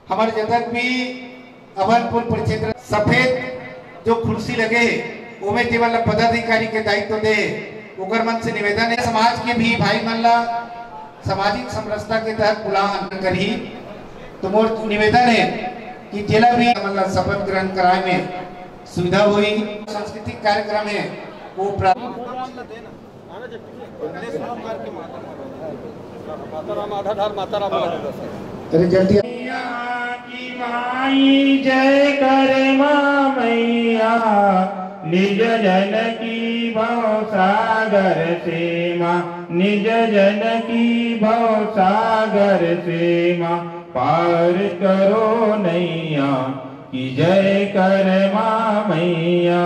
हमारे जनक भी अभनपुर परिक्षेत्र सफेद जो कुर्सी लगे उमें केवल पदाधिकारी के दायित्व दे उगर मन से निवेदन है। समाज के भी भाई मन ला सामाजिक समरसता के तहत बुलान करी तो मोर निवेदन है कि जिला भी मन ला शपथ ग्रहण कराए में सुविधा हुई। सांस्कृतिक कार्यक्रम है वो माई जय करे माँ मैया निज जन की भव सागर से माँ निज जन की भव सागर से माँ पार करो नैया की जय कर माँ मैया।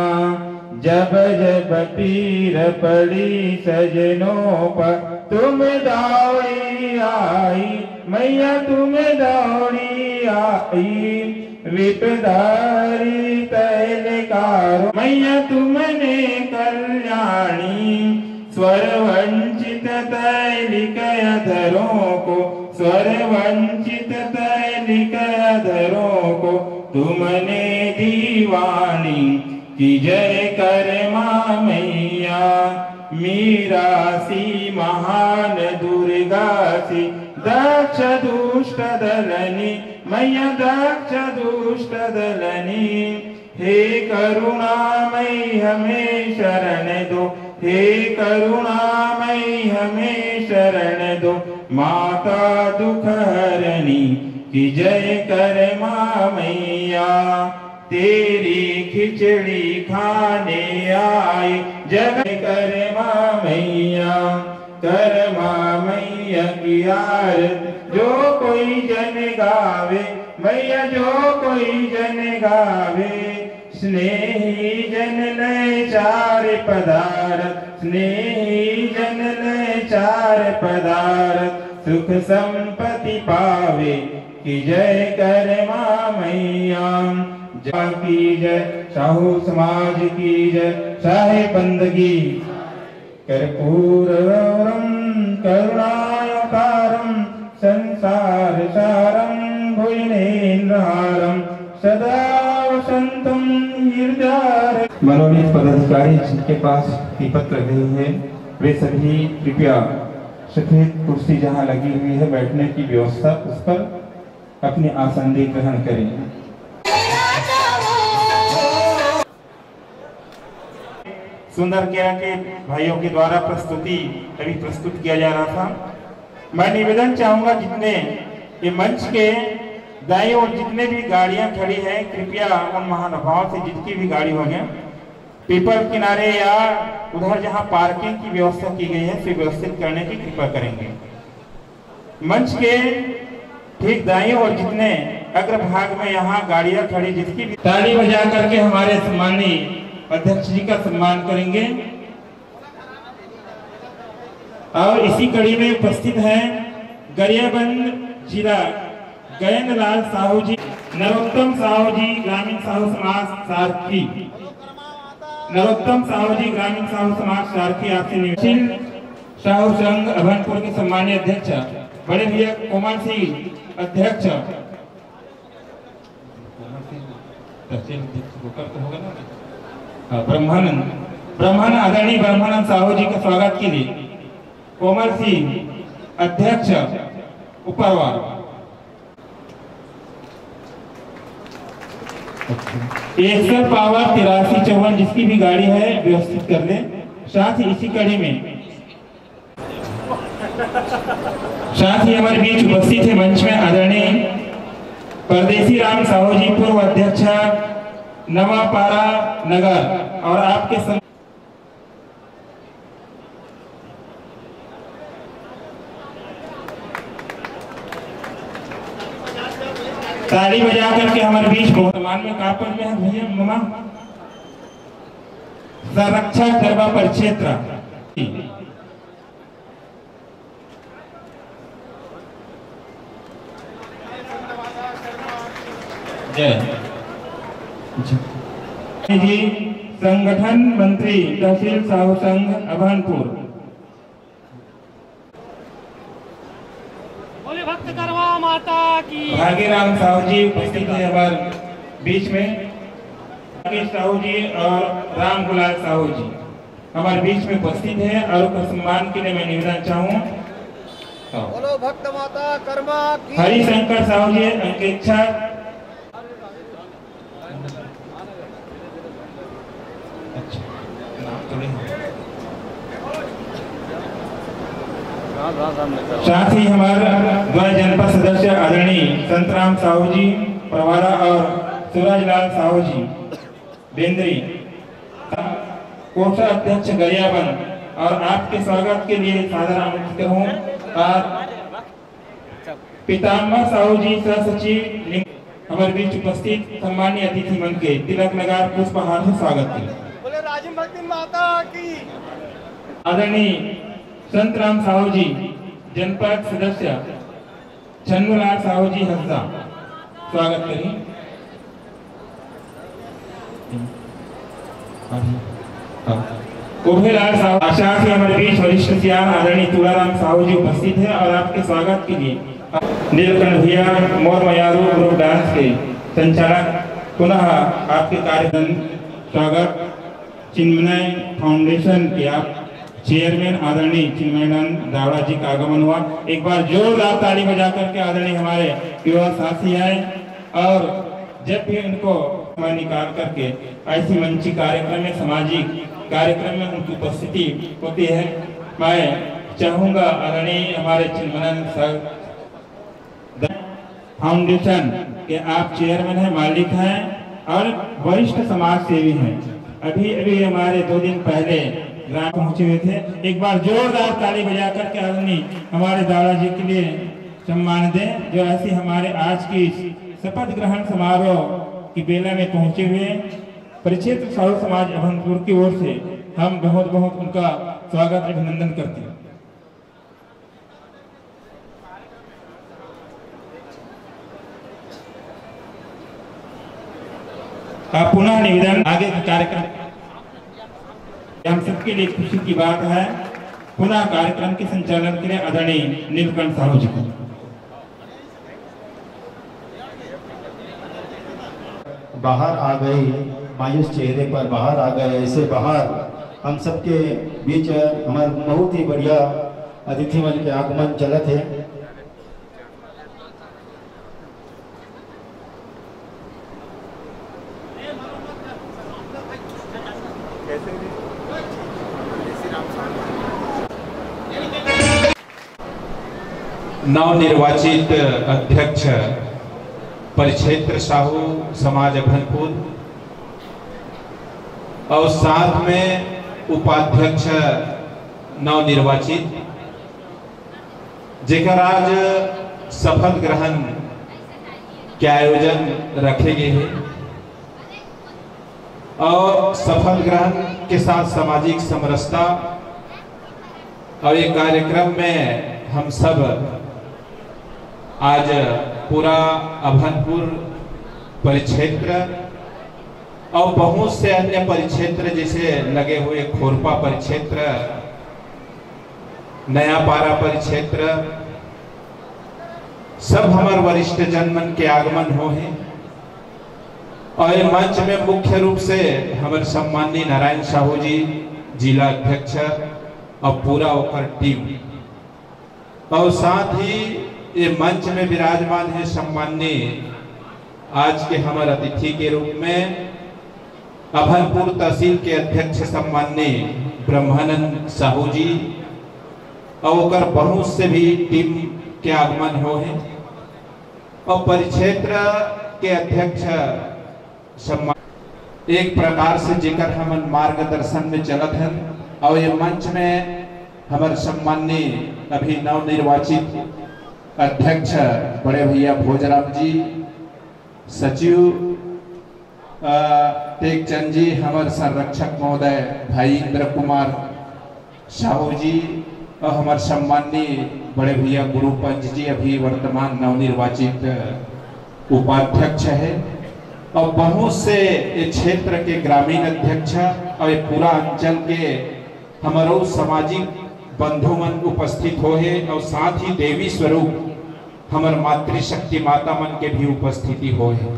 जब जब पीर पड़ी सजनों पर तुम दौड़ी आई मैया तुम दौड़ी आई विपदारी तैलकारो मैया तुमने कल्याणी स्वर वंचित तैलिक अधरों को स्वर वंचित तैलिक अधरों को तुमने दीवानी की जय कर माँ मैया। मीरा सी महान दुर्गा सी दक्ष दुष्ट दलनी मैया दक्ष दुष्ट दलनी हे करुणामयी हमें शरण दो हे करुणामयी हमें शरण दो माता दुख हरणी की जय कर माँ मैया। तेरी खिचड़ी खाने आई जग कर माँ मैया कर माँ मैया की आरती जो कोई जन गावे मैया जो कोई जन गावे स्नेही जन ले चार पदार्थ स्नेही जन ले चार पदार्थ सुख संपत्ति पावे की जय कर माँ मैया। की जय साहू समाज की जय शाहे बंदगी कर्पूरम करुणाकारम संसार सारम भुजनेन्द्रहारम सदा वसंतम हृदय। मनोनीत पदाधिकारी जिनके पास पत्र गए हैं वे सभी कृपया सफेद कुर्सी जहाँ लगी हुई है बैठने की व्यवस्था उस पर अपने आसन ग्रहण करें। सुंदर केरा के भाइयों के द्वारा प्रस्तुति अभी प्रस्तुत किया जा रहा था। मैं निवेदन चाहूंगा जितने ये मंच के दाएं और जितने भी गाड़ियां खड़ी हैं कृपया उन महानुभाव से जितनी भी गाड़ी हो गए पीपल किनारे या उधर जहां पार्किंग की व्यवस्था की गई है सुव्यवस्थित करने की कृपा करेंगे। मंच के ठीक दाएं और जितने अग्रभाग में यहाँ गाड़ियां खड़ी जिसकी भी ताली बजा करके हमारे सम्मानीय अध्यक्ष जी का सम्मान करेंगे। और इसी कड़ी में उपस्थित हैं गरियाबंद जिला गयन लाल साहू जी नरोत्तम साहू जी ग्रामीण साहू समाज सारथी नरोत्तम साहू जी ग्रामीण साहू समाज सारथी आपसे निवेदन साहू संघ अभनपुर के सम्मानीय अध्यक्ष बड़े भैया कोमल सिंह अध्यक्ष ब्रह्मानंद आदरणीय ब्रह्मानंद साहू जी का स्वागत के लिए कोमल सिंह अध्यक्ष उपरवार 100 पावर 8354 जिसकी भी गाड़ी है व्यवस्थित कर ले। साथ ही इसी कड़ी में साथ ही हमारे बीच उपस्थित है मंच में आदरणीय परदेसी राम साहू जी पूर्व अध्यक्ष नवापारा नगर और आपके ताली बजा करके हमारे बीच वर्तमान में कहा पर में भैया ममा संरक्षक दरबा परिक्षेत्र जी संगठन मंत्री तहसील साहू संघ अभनपुर। बोले भक्त करवा माता की भाग्यराम साहू जी उपस्थित है हमारे बीच में। राकेश साहू जी और राम गुलाल साहू जी हमारे बीच में उपस्थित है और उनका सम्मान के लिए मैं निवेदन चाहूँ। बोलो भक्त माता कर्मा की। हरिशंकर साहू जी अंकेक्षा। साथ ही हमारा द्वारा जनपद सदस्य आदरणीय संतराम साहू जी प्रवारा और सूरजलाल साहू जी बेंद्री, कोषा अध्यक्ष गरियाबन और आपके स्वागत के लिए सादर आमंत्रित हूँ। और पितामह साहू जी सह सचिव हमारे बीच उपस्थित सम्मानीय अतिथि मन के तिलक लगा पुष्पहार से स्वागत किया। बोले राजीव भक्ति माता की। आदरणीय संतराम साहू जी जनपद सदस्य छन्नूलाल साहू जी हंसा स्वागत करें। कोभेलाल साहू आशा से हमारे बीच वरिष्ठ सियान आदरणीय तुलाराम साहू जी उपस्थित है और आपके स्वागत के लिए नीलकंठ भैया मोर मयारू ग्रुप डांस के संचालक पुनः आपके कार्यक्रम स्वागत। चिन्मय फाउंडेशन के आप चेयरमैन आदरणीय चिन्मयानंद दावड़ा जी का आगमन हुआ। एक बार जोरदार ताली बजा करके आदरणीय हमारे युवा साथी आए और जब भी उनको समय निकाल करके ऐसी मंची कार्यक्रम में सामाजिक कार्यक्रम में उनकी उपस्थिति होती है। मैं चाहूंगा आदरणीय हमारे चिन्मयानंद फाउंडेशन के आप चेयरमैन हैं, मालिक हैं और वरिष्ठ समाज सेवी हैं। अभी अभी हमारे 2 दिन पहले ग्राम पहुंचे हुए थे। एक बार जोरदार ताली बजा करके आदरणीय हमारे दादा जी के लिए सम्मान दें जो ऐसी हमारे आज की शपथ ग्रहण समारोह की बेला में पहुंचे हुए परिक्षेत्र साहू समाज अभनपुर की ओर से हम बहुत बहुत उनका स्वागत अभिनंदन करते हैं। पुनः निवेदन आगे का कार्यक्रम हम सबके लिए खुशी की बात है। पुनः कार्यक्रम के संचालन के लिए आदरणीय नीलकंठ साहू जी को बाहर आ गए, मायूस चेहरे पर बाहर आ गए। ऐसे बाहर हम सबके बीच हमारे बहुत ही बढ़िया अतिथि मन के आगमन चलत है। नवनिर्वाचित अध्यक्ष परिक्षेत्र साहू समाज अभनपुर और साथ में उपाध्यक्ष नवनिर्वाचित जेकर आज शपथ ग्रहण के आयोजन रखे गए हैं और शपथ ग्रहण के साथ सामाजिक समरसता और ये कार्यक्रम में हम सब आज पूरा अभनपुर परिक्षेत्र और बहुत से अन्य परिक्षेत्र जैसे लगे हुए खोरपा परिक्षेत्र, नया पारा परिक्षेत्र, सब हमारे वरिष्ठ जनमन के आगमन हो हैं। और ये मंच में मुख्य रूप से हमारे सम्माननीय नारायण साहू जी जिला अध्यक्ष और पूरा ओकर टीम और साथ ही ये मंच में विराजमान है सम्माननीय आज के हमारे अतिथि के रूप में अभनपुर तहसील के अध्यक्ष सम्माननीय ब्रह्मानंद साहू जी और बहुत से भी टीम के आगमन हो है और परिक्षेत्र के अध्यक्ष सम्मान एक प्रकार से जेकर हम मार्गदर्शन में चलत हैं। और ये मंच में हमारे सम्माननीय अभी नवनिर्वाचित अध्यक्ष बड़े भैया भोजराम जी, सचिव टेकचंद जी, हमारे संरक्षक महोदय भाई इंद्र कुमार साहू जी और हमारे सम्माननीय बड़े भैया गुरुपंच जी अभी वर्तमान नवनिर्वाचित उपाध्यक्ष है और बहुत से क्षेत्र के ग्रामीण अध्यक्ष और पूरा अंचल के हमारो सामाजिक बंधु मन उपस्थित हो है और साथ ही देवी स्वरूप हमर मातृशक्ति माता मन के भी उपस्थिति हो है।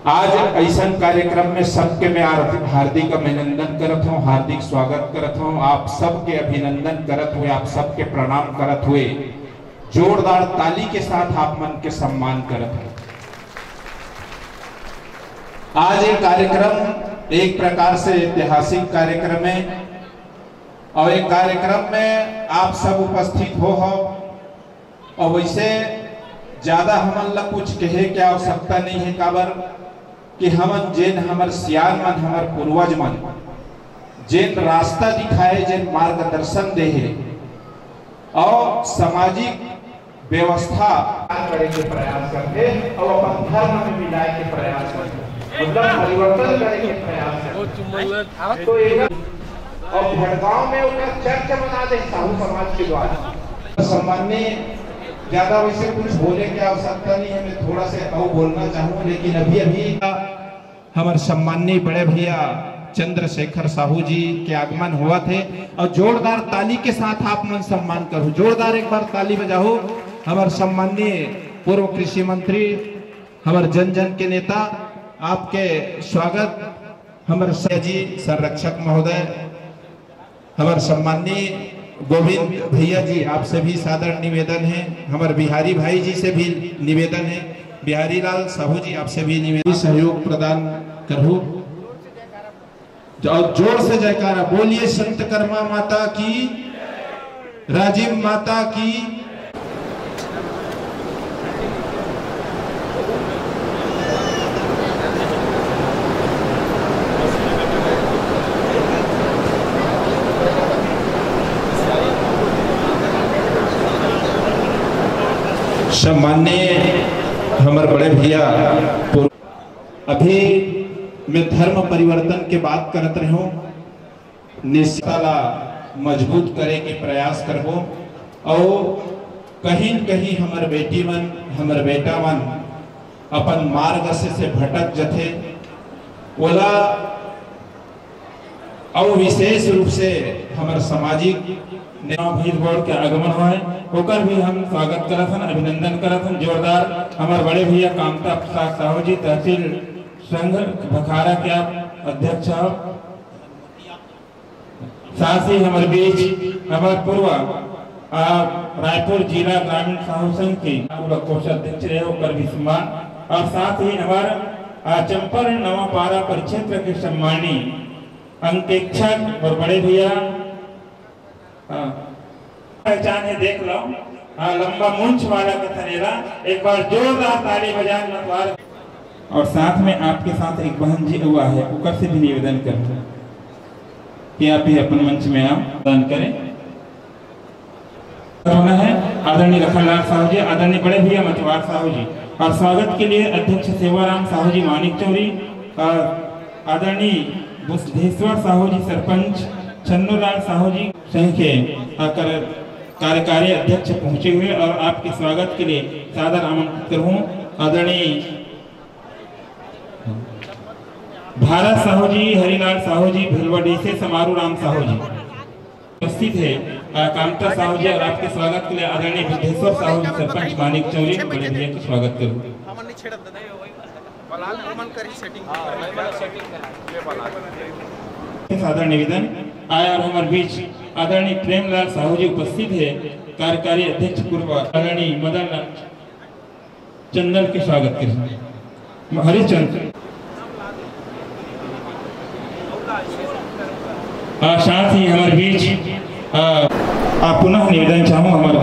आज ऐसा कार्यक्रम में सबके मैं हार्दिक अभिनंदन करत हूँ, हार्दिक स्वागत करत हूँ। आप सबके अभिनंदन करत हुए, आप सबके प्रणाम करत हुए, जोरदार ताली के साथ आप मन के सम्मान करत हैं। आज ये कार्यक्रम एक प्रकार से ऐतिहासिक कार्यक्रम है और एक कार्यक्रम में आप सब उपस्थित हो और वैसे ज्यादा हमन ला कुछ कहे के आवश्यकता नहीं है, काबर कि हमन जेन हमर सियान मन, हमर पूर्वज मन जेन रास्ता दिखाए, जेन मार्गदर्शन दे है और सामाजिक व्यवस्था करे के प्रयास करते और अपन धर्म में मिलाए के प्रयास करते, मतलब परिवर्तन करे के प्रयास करते। तो एक और भड़गांव में उनका चर्च बना दे साहू समाज के द्वारा। सम्माननीय ज्यादा वैसे कुछ बोले की आवश्यकता नहीं है, मैं थोड़ा से और बोलना चाहूँ, लेकिन अभी हमारे सम्माननीय बड़े भैया चंद्रशेखर साहू जी के आगमन हुआ थे और जोरदार ताली के साथ आप मन सम्मान करो, जोरदार एक बार ताली बजाओ। हमारे सम्माननीय पूर्व कृषि मंत्री, हमारे जन जन के नेता, आपके स्वागत हमारे जी संरक्षक महोदय, हमारे सम्माननीय गोविंद भैया जी, आपसे भी सादर निवेदन है। हमारे बिहारी भाई जी से भी निवेदन है, बिहारी लाल साहू जी आपसे भी निवेदन, सहयोग प्रदान करो। जोर से जयकारा बोलिए संत कर्मा माता की, राजीव माता की। सम्माननीय हमारे बड़े भैया, अभी मैं धर्म परिवर्तन के बात करत रही हूँ, निष्ठा मजबूत करे के प्रयास करबो और कहीं न कहीं हमारे बेटी मन, हमारे बेटा मन अपन मार्ग से भटक जथे, ओला और विशेष रूप से हमारे सामाजिक भीड़ के आगमन हुआ है, ओकर भी हम स्वागत करत हन, अभिनंदन करत हन जोरदार। हमारे बड़े भैया कामता प्रसाद साहू जी, तहसील संघ भखारा के आप अध्यक्ष, साथ ही हमारे बीच हमारे पूर्व रायपुर जिला ग्रामीण साहू संघ के कोषाध्यक्ष रहे, ओकर भी सम्मान, और साथ ही हमारे चंपर नवापारा परिक्षेत्र के सम्मानी अंकेक्षक और बड़े भैया पहचान है, देख लो लंबा मूंछ वाला का थनेला, एक बार जोरदार ताली बजाएं। और साथ में आपके साथ एक बहन जी हुआ है, ऊपर से भी निवेदन करते हैं कि आप भी अपन मंच में आप दान करें। करना है आदरणीय लखनलाल साहू जी, आदरणीय बड़े भैया मचवार साहू जी, और स्वागत के लिए अध्यक्ष सेवाराम साहू जी मानिक चौरी, और आदरणीय बुद्धेश्वर साहू जी सरपंच, चन्नूलाल साहू जी संघ के कार्यकारी अध्यक्ष पहुंचे हुए, और आपके स्वागत के लिए सादर आमंत्रित करूं आदरणीय भारत साहू जी, हरिलाल साहू जी, भिलवाड़ी से समारू राम साहू जी उपस्थित है, कामता साहू जी, और आपके स्वागत के लिए आदरणीय बुद्धेश्वर साहू जी सरपंच मानिक चौरी बड़े भैया का स्वागत करूं। सादर निवेदन आया, और हमारे बीच आदरणीय प्रेमलाल साहू जी उपस्थित है, कार्यकारी अध्यक्ष पूर्व आदरणीय मदन चंदन के स्वागत करें। हरिचंद्र साथ ही हमारे बीच आप पुनः निवेदन चाहूँ हमारे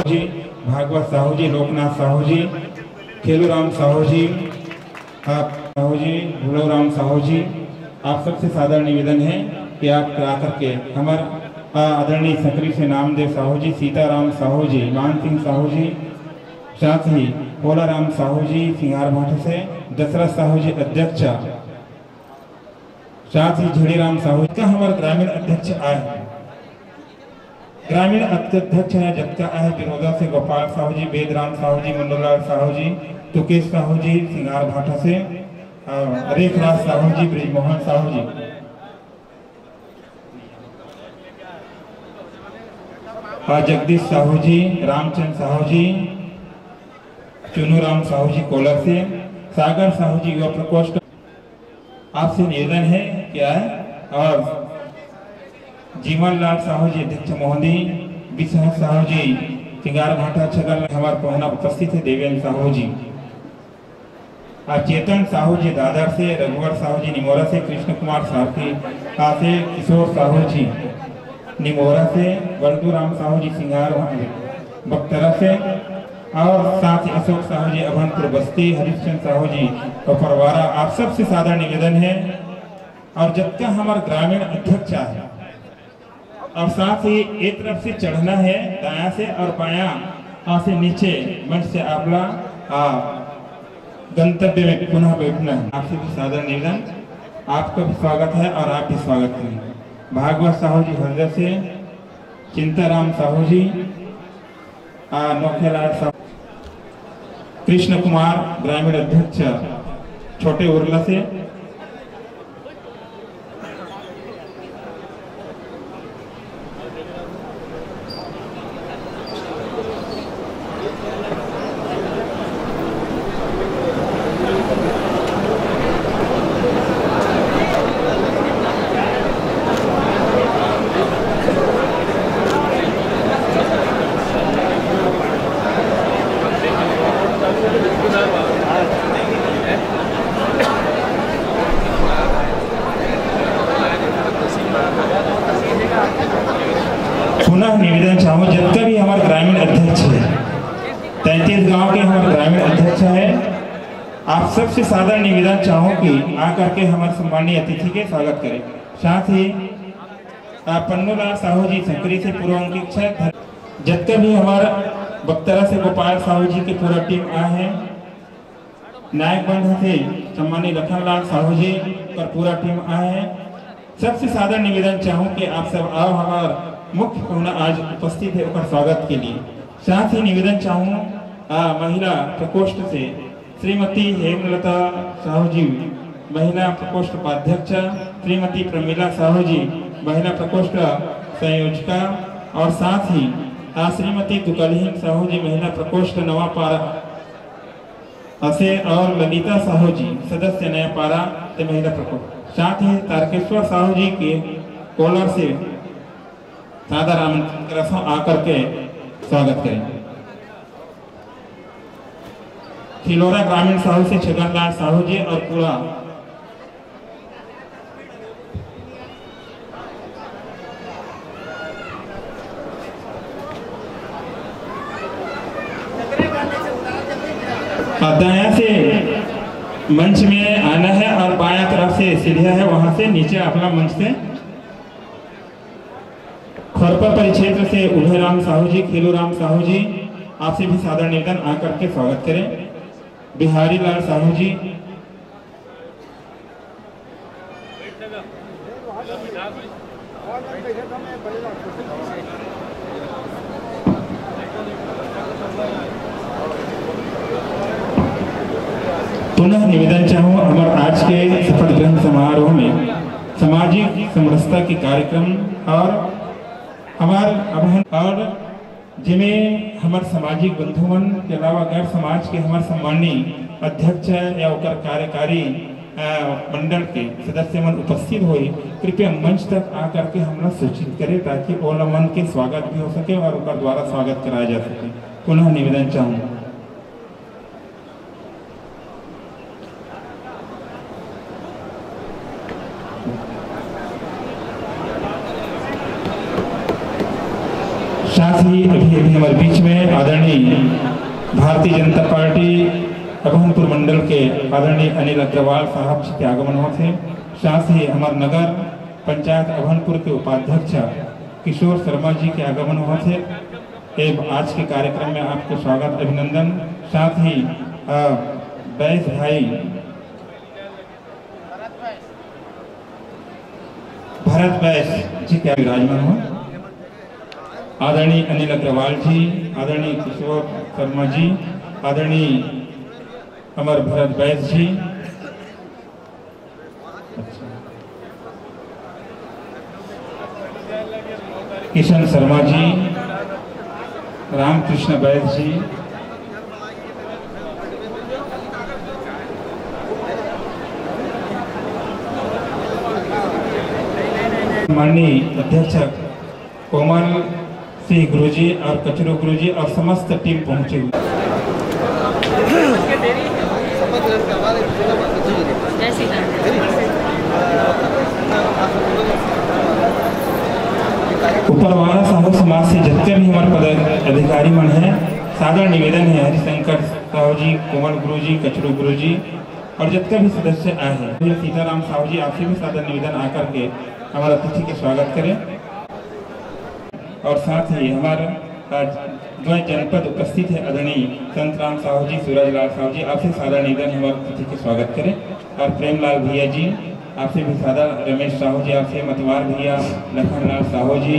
जी, भागवत साहू जी, लोकनाथ साहू जी, खेलूराम साहू जी, साहू जी, भूलोराम साहू जी, आप सबसे सादर निवेदन है कि आप आकर के हमारे आदरणीय सकरी से नामदेव साहू जी, सीताराम साहू जी, मान सिंह साहू जी, साथ ही भोलाराम साहू जी सिंगार भाट से, दशरथ साहू जी अध्यक्ष, साथ ही झड़ीराम साहू का हमारे ग्रामीण अध्यक्ष आए, ग्रामीण अध्यक्ष है जगता आए विरोधा से गोपाल साहू जी, वेदराम साहू जी, मंडोलाल साहू जी, तुकेश साहू जी सिंगार भाटा से, और रेखराज साहू जी, ब्रिजमोहन साहू जी, और जगदीश साहू जी, रामचंद्र साहू जी, चुनू राम साहू जी कोलर से, सागर साहू जी युवा प्रकोष्ठ। आपसे निवेदन है क्या है, और जीवन लाल साहू जी अध्यक्ष महोदय, विश्व साहू जी सिंगार भाटा छगल, हमारे पहुना उपस्थित है देवेंद्र साहू जी, और चेतन साहू जी दादर से, रघुवर साहू जी निमोरा से, कृष्ण कुमार सारथी से, किशोर साहू जी निमोरा से, वर्दू राम साहू जी सिंगार बख्तरा से, और साथ ही अशोक साहू जी अभनपुर बस्ती, हरिश्चंद्र साहू जी और परवारा। आप सबसे सादा निवेदन है, और जब तक हमारे ग्रामीण अध्यक्ष है, और साथ ही एक तरफ से चढ़ना है दाया से, और बायां से नीचे मंच से आपला गंतव्य में पुनः बैठना है। आपसे भी सादर निवेदन, आपका भी स्वागत है और आप भी स्वागत करें। भागवत साहू जी हरदर से, चिंताराम साहू जी, नौखेलाल साहू, कृष्ण कुमार ग्रामीण अध्यक्ष छोटे उर्ला से, पुनः निवेदन चाहूँ, जितने भी हमारे ग्रामीण अध्यक्ष है, 33 गांव के हमारे ग्रामीण अध्यक्ष है, आप सबसे सादा निवेदन चाहूँ कि आकर के हमारे सम्मानीय अतिथि के स्वागत करें। साथ ही पन्नूलाल साहू जी संकरी से पूर्व अंकित, जितने भी हमारा बख्तरा से गोपाल साहू जी की पूरा टीम आए हैं, नायक बंध से सम्मानीय लखनलाल साहू जी और पूरा टीम आए हैं। सबसे सादा निवेदन चाहूँ कि आप सब आओ, हमारे मुख्य पहुना आज उपस्थित है उनका स्वागत के लिए। साथ ही निवेदन चाहूँ महिला प्रकोष्ठ से श्रीमती हेमलता साहू जी महिला प्रकोष्ठ उपाध्यक्ष, श्रीमती प्रमीला साहू जी महिला प्रकोष्ठ संयोजिका, और साथ ही श्रीमती दुकलहीन साहू जी महिला प्रकोष्ठ नवापारा से, और ललिता साहू जी सदस्य नया पारा से महिला प्रकोष्ठ। साथ ही तारकेश्वर साहू जी के कोलर से सादर आमंत्रण आकर के स्वागत करें। खिलौरा ग्रामीण साहू से छगनलाल साहू जी और पूरा दाया से मंच में आना है, और बाया तरफ से सीढ़ियां है, वहां से नीचे अपना मंच से। खरपा परिक्षेत्र से उभय राम साहू जी, खेलू राम साहू जी, आपसे भी सादर निवेदन आकर के स्वागत करें। बिहारी लाल साहू जी, पुनः निवेदन चाहूँ, हमारे आज के शपथ ग्रहण समारोह में सामाजिक समरसता के कार्यक्रम और हमारे और जिमें हमारे सामाजिक बंधुवन के अलावा गैर समाज के हमारे सम्मानीय अध्यक्ष या कार्यकारी मंडल के सदस्य मन उपस्थित हुए, कृपया मंच तक आकर के हमरा सूचित करें ताकि ओला मन के स्वागत भी हो सके और उनका द्वारा स्वागत कराया जा सके। पुनः निवेदन चाहूँ। साथ ही अभी हमारे बीच में आदरणीय भारतीय जनता पार्टी अभनपुर मंडल के आदरणीय अनिल अग्रवाल साहब जी के आगमन हुए थे। साथ ही हमारे नगर पंचायत अभनपुर के उपाध्यक्ष किशोर शर्मा जी के आगमन हुए थे। आज के कार्यक्रम में आपको स्वागत अभिनंदन। साथ ही बैस भाई भरत बैस जी के विराजमान हुए। आदरणीय अनिल अग्रवाल जी, आदरणीय किशोर शर्मा जी, आदरणीय अमर भरत बैस जी, किशन शर्मा जी, रामकृष्ण बैस जी, माननीय अध्यक्ष कोमल सिंह गुरुजी और कचरू गुरुजी और समस्त टीम पहुंचे हुए। ऊपर वाला साहू समाज से जितने भी हमारे पदाधिकारी मन है, सादर निवेदन है हरिशंकर साहू जी, कोमल गुरुजी, कचरू गुरुजी और जितने भी सदस्य आए हैं, सीताराम साहू जी आपसे भी सादर निवेदन आकर के हमारे अतिथि के स्वागत करें। और साथ ही हमारे द्वय जनपद उपस्थित है आदरणीय संत राम साहू जी, सूरज लाल साहू जी, आपसे सादर निवेदन हमारे अतिथि के स्वागत करें। और प्रेमलाल भैया जी आपसे भी सादर, रमेश साहू जी आपसे, मतवार भैया, लखनलाल साहू जी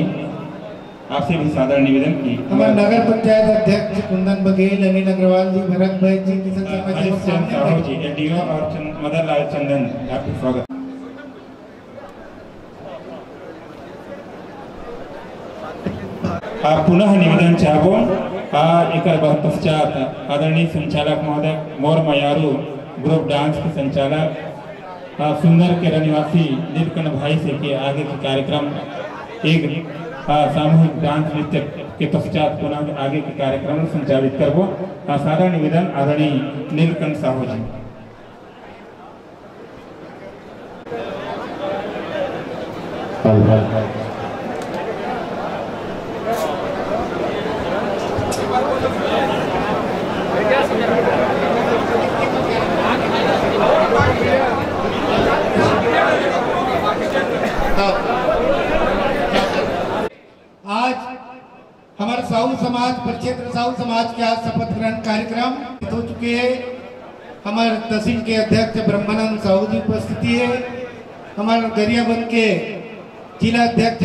आपसे भी सादर निवेदन की। हमारे नगर पंचायत अध्यक्ष कुंदन बघेल, अनिल अग्रवाल जी, भरत भाई जी, किशन साहू जी, एडीओ और मदन लाल चंदन आपका स्वागत। पुनः निवेदन चाहबो एक पश्चात आदरणीय संचालक महोदय मोर मयारू ग्रुप डांस के संचालक सुंदर के निवासी नीलकंठ भाई से के आगे के कार्यक्रम एक सामूहिक डांस नृत्य के पश्चात पुनः आगे के कार्यक्रम संचालित करबो। सादर निवेदन आदरणीय नीलकंठ साहू जी। आज हमारे साहू समाज परिक्षेत्र साहू समाज के आज शपथ ग्रहण कार्यक्रम हो चुके हैं। हमारे तहसील के अध्यक्ष ब्रह्मानंद साहू जी उपस्थिति है। हमारे गरियाबंद के जिला अध्यक्ष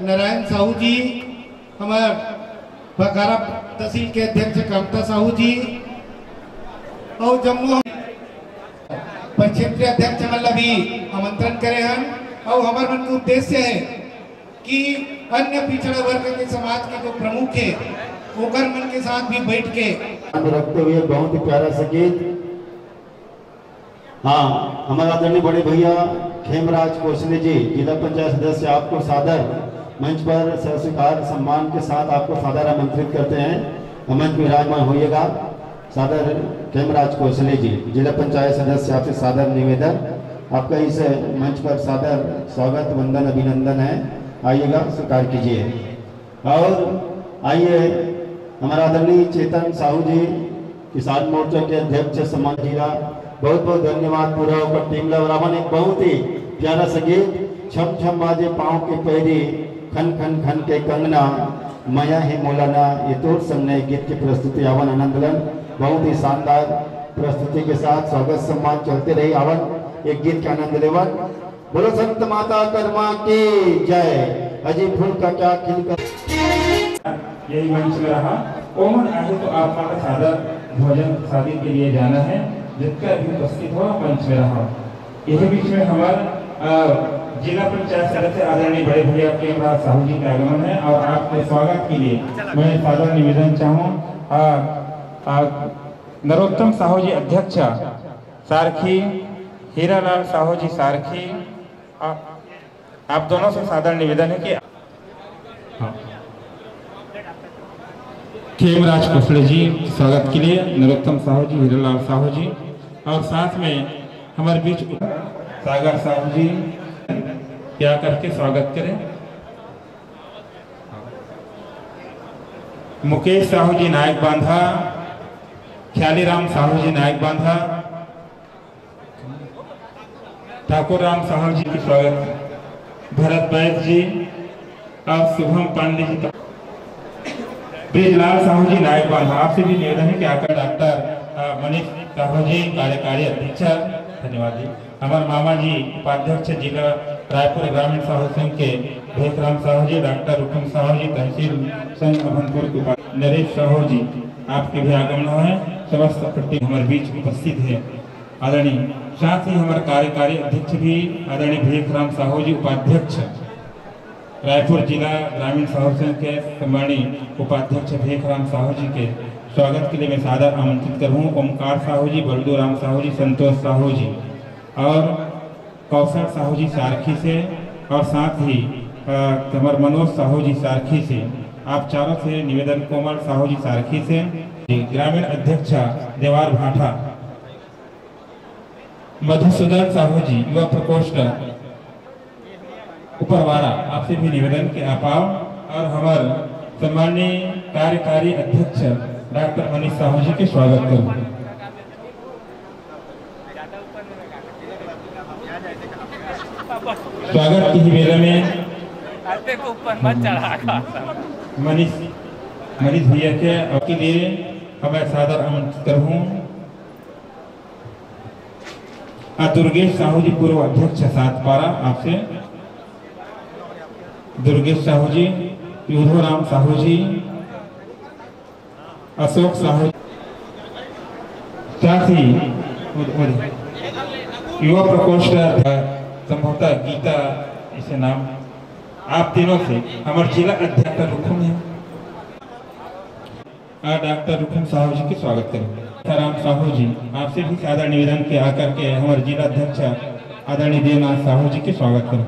नारायण साहू जी, हमारे बघारा तहसील के अध्यक्ष कामता साहू जी और जम्मू परिक्षेत्रीय अध्यक्ष मल्ला भी आमंत्रण करे हैं। और हमारे मन का उद्देश्य है कि अन्य पिछड़ा वर्ग के समाज के जो प्रमुख है ओकर मन के साथ भी बैठ के रखते हुए बहुत ही प्यारा सा गीत। हाँ, हमारे आदरणीय बड़े भैया खेमराज कौशले जी, जिला पंचायत सदस्य, आपको सादर मंच पर स्वीकार सम्मान के साथ आपको सादर आमंत्रित करते हैं। मंच में विराजमान होइएगा। सादर खेमराज कौशले जी, जिला पंचायत सदस्य, आपसे सादर निवेदन, आपका इस मंच पर सादर स्वागत, वंदन, अभिनंदन है। आइएगा, स्वीकार कीजिए। और आइए हमारा आदरणीय चेतन साहू जी, किसान मोर्चा के अध्यक्ष सम्मान जिला, बहुत बहुत धन्यवाद। पूरा ऊपर टीम लवरावन एक बहुत ही प्यारा सा गीत, छम छम बाजे पाँव के पैरी, खन खन खन के कंगना, माया है मौलाना, ये तोर सामने गीत की प्रस्तुति आवन आनंदलन, बहुत ही शानदार प्रस्तुति के साथ स्वागत सम्मान चलते रही। आवन एक गीत का आनंद लेवन। बोलो संत माता कर्मा की जय। अजय फूल का क्या खिलकर यही मंच में रहा। ओमन आगे तो आप का सादर भोजन शादी के लिए जाना है, जिसका भी उपस्थित हो मंच में रहा। यही बीच में हमारे जिला पंचायत सदस्य आदरणीय बड़े भैया खेमराज साहू जी का आगमन है और आपके स्वागत के लिए मैं सादर निवेदन चाहूँ। नरोत्तम साहू जी अध्यक्ष सारखी, हीरालाल साहू जी सारखी, आप दोनों से सादर निवेदन है कि खेमराज कौशले जी स्वागत के लिए, नरोत्तम साहू जी, हीरालाल साहू जी और साथ में हमारे बीच सागर साहू जी क्या करके स्वागत करें। मुकेश साहू जी नायक बांधा, ख्यालीराम साहू जी नायक बांधा, ठाकुर राम साहू जी की स्वागत, भरत बैस जी और शुभम पांडे जी, ब्रिजलाल साहू जी नायक बांधा। आपसे भी निवेदन है कि आकर डॉक्टर मनीष साहू जी कार्यकारी अध्यक्ष, धन्यवाद जी। हमारे मामा जी उपाध्यक्ष जिला रायपुर ग्रामीण साहू संघ के भेखराम साहू जी, डॉक्टर हुकुम साहू जी, तहसील संघ अभनपुर के नरेश साहू जी, आपके भी आगमन है। समस्त प्रति हमारे बीच उपस्थित है आदरणीय, साथ ही हमारे कार्यकारी अध्यक्ष भी आदरणीय भेखराम साहू जी, उपाध्यक्ष रायपुर जिला ग्रामीण साहू संघ के सम्मानीय उपाध्यक्ष भेखराम साहू जी के स्वागत के लिए मैं सादर आमंत्रित करूँ। ओमकार साहू जी, बलदू राम साहू जी, संतोष साहू जी और कौशल साहू जी सारखी से, और साथ ही हमारे मनोज साहू जी सारखी से, आप चारों से निवेदन, कोमल साहू जी सारखी से, ग्रामीण अध्यक्ष देवार भाटा, मधुसूदन साहू जी युवा प्रकोष्ठ उपरवाड़ा, आपसे भी निवेदन के आप आओ, और हमारे सम्मानीय कार्यकारी अध्यक्ष डॉक्टर मनीष साहू जी के स्वागत करूँ। स्वागत की बेला में मनीष भैया के लिए हमें सादर आमंत्रित करूँ। दुर्गेश साहू जी पूर्व अध्यक्ष सातपारा, आपसे दुर्गेश साहू जी, युद्धराम साहू जी, अशोक साहू, साथ ही युवा प्रकोष्ठ संभवतः गीता इसे नाम, आप तीनों से हमारे जिला अध्यक्ष रुकुम है, डॉक्टर रुकुम साहू जी के स्वागत करें। राम साहू जी, आपसे भी सादर निवेदन के आकर के हमारे जिला अध्यक्ष आदरणीय देवनाथ साहू जी के स्वागत करें।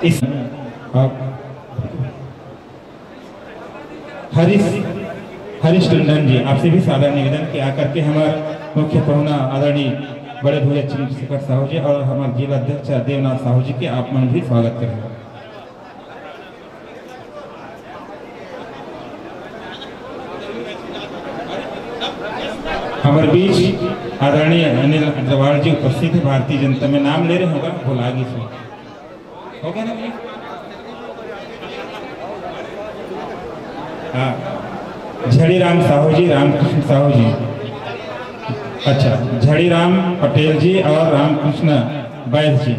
इस हरीश टंडन जी, आपसे भी सादर निवेदन के आकर के हमारे मुख्य पहुना आदरणीय बड़े भैया चंद्रशेखर साहू जी और हमारे जिला अध्यक्ष देवनाथ साहू जी के आप मन भी स्वागत करें। हमारे बीच आदरणीय अनिल अग्रवाल जी उपस्थित है, भारतीय जनता में नाम ले रहे होगा, बोला आगे से होगा ना। हाँ, झड़ीराम साहू जी, रामकृष्ण साहू जी, अच्छा, झड़ीराम पटेल जी और रामकृष्ण बैद जी।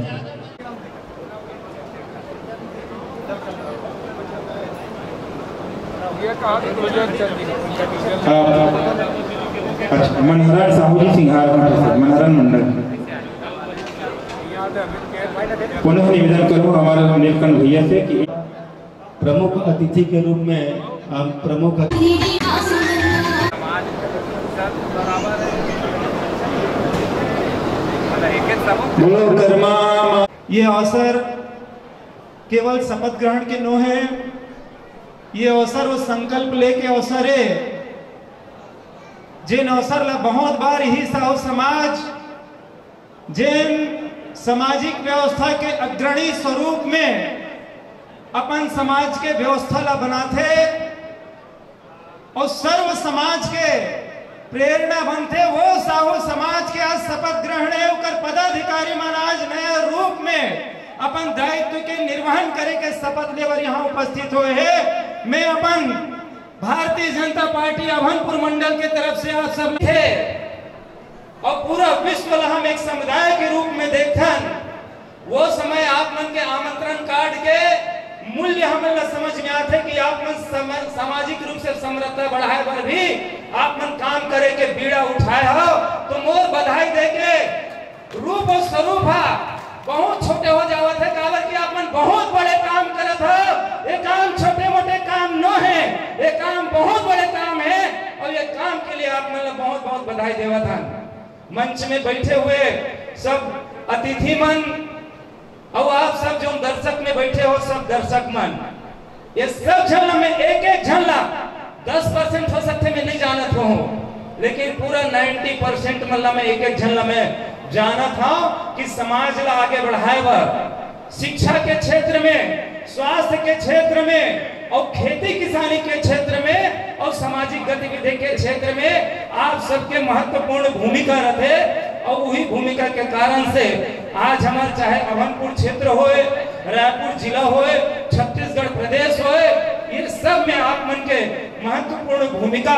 अच्छा, मनहरन साहू जी सिंघार मनहरन मंडल। पुनः निवेदन करूँ हमारे नीलकंठ भैया से कि प्रमुख अतिथि के रूप में हम प्रमुख ये अवसर केवल शपथ ग्रहण के नो है, ये अवसर वो संकल्प लेके अवसर है जिन अवसर ला बहुत बार ही साहू समाज जिन सामाजिक व्यवस्था के अग्रणी स्वरूप में अपन समाज के व्यवस्था ला बनाते और सर्व समाज के प्रेरणा बनते, वो साहू समाज के आज शपथ ग्रहण है उकर पदाधिकारी मन आज नया रूप में अपन दायित्व के निर्वहन करे के शपथ लेवर यहाँ उपस्थित हुए हैं। मैं अपन भारतीय जनता पार्टी अभनपुर मंडल के तरफ से आप सब थे और पूरा विश्व हम एक समुदाय के रूप में देखन, वो समय आप मन के आमंत्रण कार्ड के मूल्य हमें समझ में आते कि आप मन सामाजिक रूप से समृद्धता बढ़ाए पर भी आप मन काम करे के बीड़ा उठाए हो, तो मोर बधाई दे के रूप और स्वरूप बहुत छोटे हो जावत है, काबर कि आप मन बहुत बड़े काम करत हो। ये काम छोटे मोटे काम न है, ये काम बहुत बड़े काम है और ये काम के लिए आप मन बहुत बहुत बधाई देवत हन। मंच में बैठे हुए सब अतिथि मन और आप सब जो दर्शक में बैठे हो, सब दर्शक मन, ये सब झलना में एक एक झलना 10% हो सकते में नहीं जानत हो, लेकिन पूरा 90% मतलब में एक एक झलना में जाना था कि समाज ला आगे बढ़ाए बर शिक्षा के क्षेत्र में, स्वास्थ्य के क्षेत्र में और खेती किसानी के क्षेत्र में और सामाजिक गतिविधि के क्षेत्र में आप सबके महत्वपूर्ण भूमिका रहते। और वही भूमिका के कारण से आज हमारे चाहे अभनपुर क्षेत्र होए, रायपुर जिला होए, छत्तीसगढ़ प्रदेश होए, ये सब में आप मन के महत्वपूर्ण भूमिका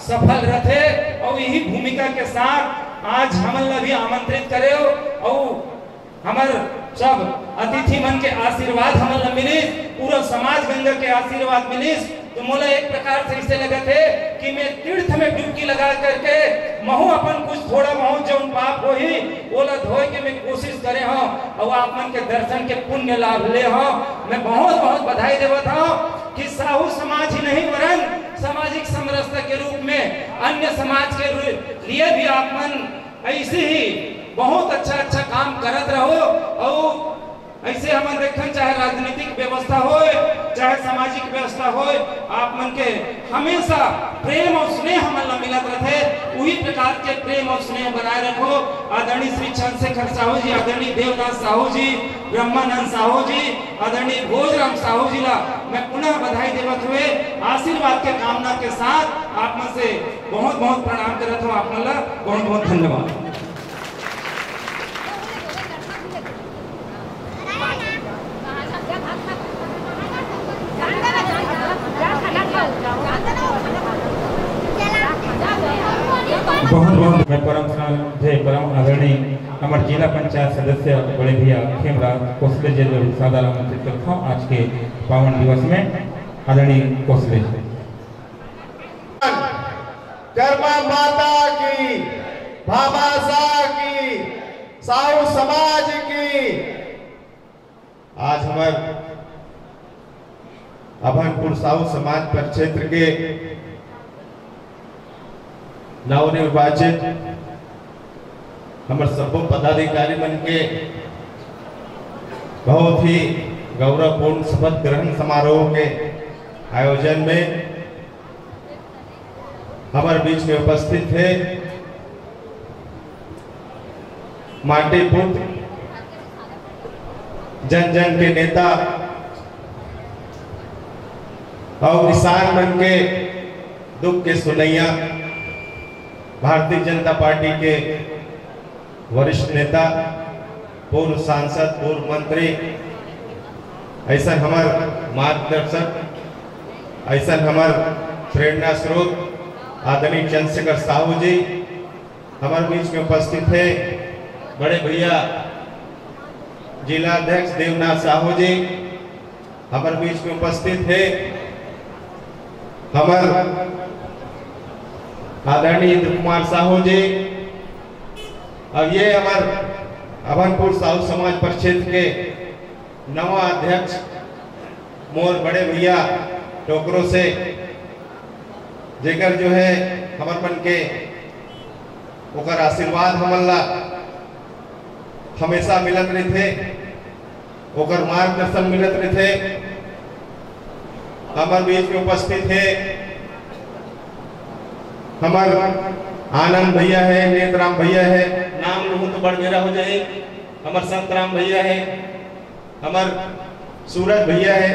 सफल रहते। और यही भूमिका के साथ आज हमन भी आमंत्रित करे और हमारे सब अतिथि मन के आशीर्वाद हमन मिलिस, पूरा समाज गंगा के आशीर्वाद मिलिस। तो मोला एक प्रकार से इसे लगा थे कि मैं तीर्थ में डुबकी लगा करके महू अपन कुछ थोड़ा महू जो पाप हो ही ओला धोए के मैं कोशिश करे हूँ और आप मन के दर्शन के पुण्य लाभ ले हूँ। मैं बहुत बहुत बधाई देवत हूँ कि साहू समाज ही नहीं वरन सामाजिक समरसता के रूप में अन्य समाज के लिए भी आप मन ऐसे ही बहुत अच्छा काम करत रहो। और ऐसे हम देखन चाहे राजनीतिक व्यवस्था हो चाहे सामाजिक व्यवस्था हो, आप मन के हमेशा प्रेम और स्नेह हमन मिलत रहे। वही प्रकार के प्रेम और स्नेह बनाए रखो। आदरणीय श्री चंद्रशेखर साहू जी, आदरणीय देवदास साहू जी, ब्रह्मानंद साहू जी, आदरणीय भोजराम साहू जी ला मैं पुनः बधाई देवत हुए आशीर्वाद के कामना के साथ आप मन से बहुत बहुत प्रणाम करत हूँ। आप मन ला बहुत बहुत धन्यवाद। बहुत बहुत मैं परम श्रद्धेय परम आदरणीय हमारे जिला पंचायत सदस्य बड़े भैया खेमराज कोसले जी को सादर आमंत्रित करता हूँ आज के पावन दिवस में। आदरणीय कोसले कर्मा माता की, भामासा की, साहू समाज की। आज हमारे अभनपुर साहू समाज परिक्षेत्र के नवनिर्वाचित हमारे सब पदाधिकारी मन के बहुत ही गौरवपूर्ण शपथ ग्रहण समारोह के आयोजन में हमारे बीच में उपस्थित थे माटी पुत्र जन जन के नेता और किसान मन के दुख के सुनैया भारतीय जनता पार्टी के वरिष्ठ नेता, पूर्व सांसद, पूर्व मंत्री, ऐसा हमार मार्गदर्शक, ऐसा हमार प्रेरणा स्रोत आदरणीय चंद्रशेखर साहू जी हमारे बीच में उपस्थित है। बड़े भैया जिला अध्यक्ष देवनाथ साहू जी हमारे बीच में उपस्थित है। हमारे आदरणीय इंद्र कुमार साहू जी, अब ये हमारे अभनपुर साहू समाज परिक्षेत्र के नवा अध्यक्ष मोर बड़े भैया टोकरो से जेकर जो है हमार मन के ओकर आशीर्वाद हमला हमेशा मिलत रहे थे, ओकर मार्गदर्शन मिलत रहे थे। हमारे बीच में उपस्थित है हमार आनंद भैया है, नेतराम भैया है, नाम लूँ तो बड़ मेरा हो जाए। हमार संतराम भैया है, हमार सूरज भैया है,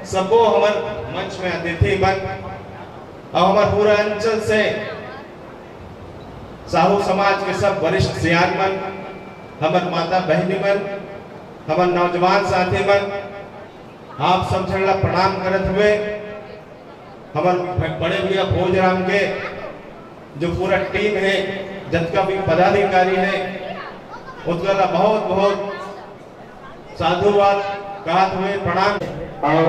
सबो हमार मंच में अतिथि बन और हमार पूरा अंचल से साहू समाज के सब वरिष्ठ सियान मन, हमार माता बहनी मन, हमार नौजवान साथी मन, आप सब जन प्रणाम करत हुए हमार बड़े भैया भोजराम के जो पूरा टीम है, जितना भी पदाधिकारी है, उसका बहुत बहुत साधुवाद कहते हुए प्रणाम। और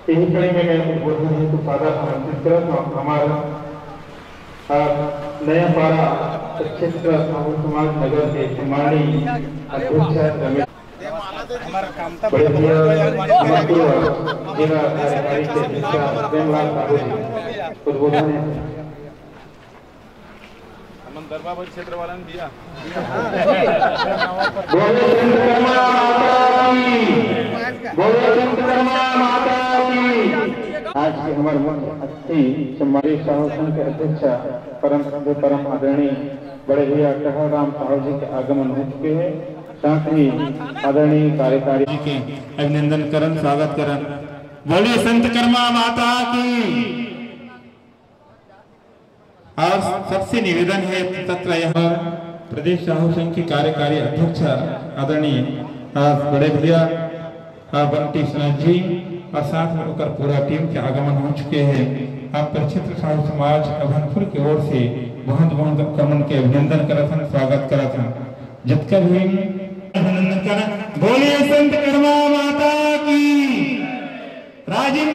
यही कड़ी में मैं उद्बोधन हेतु सादर आमंत्रित करता हूँ हमारा नया पारा क्षेत्र साहू समाज नगर के सम्मानीय अध्यक्ष रमेश बड़े भैया जिला कार्यकारी के अध्यक्ष प्रेमलाल साहू जी उद्बोधन दरबार क्षेत्र वाला ने दिया। आज के हमारे मुख्य अतिथि सम्मानित साहू संघ के अध्यक्ष परम आदरणीय बड़े भैया टहराम साहू जी के आगमन हो चुके हैं। साथ ही आदरणीय कार्यकारी के अभिनंदन करन स्वागत करन। बोलिए संत कर्मा माता की। और सबसे निवेदन है तत्र यह प्रदेश साहू संघ के कार्यकारी अध्यक्ष आदरणीय बड़े भैया बंटी सिन्हा जी और साथ में उनका पूरा टीम के आगमन हो चुके हैं। आप परिक्षेत्र साहू समाज अभनपुर की ओर से बहुत बहुत कमन के अभिनंदन करत हन, स्वागत करत हन। जितना भी करा। बोलिए संत कर्मा माता की, राजीव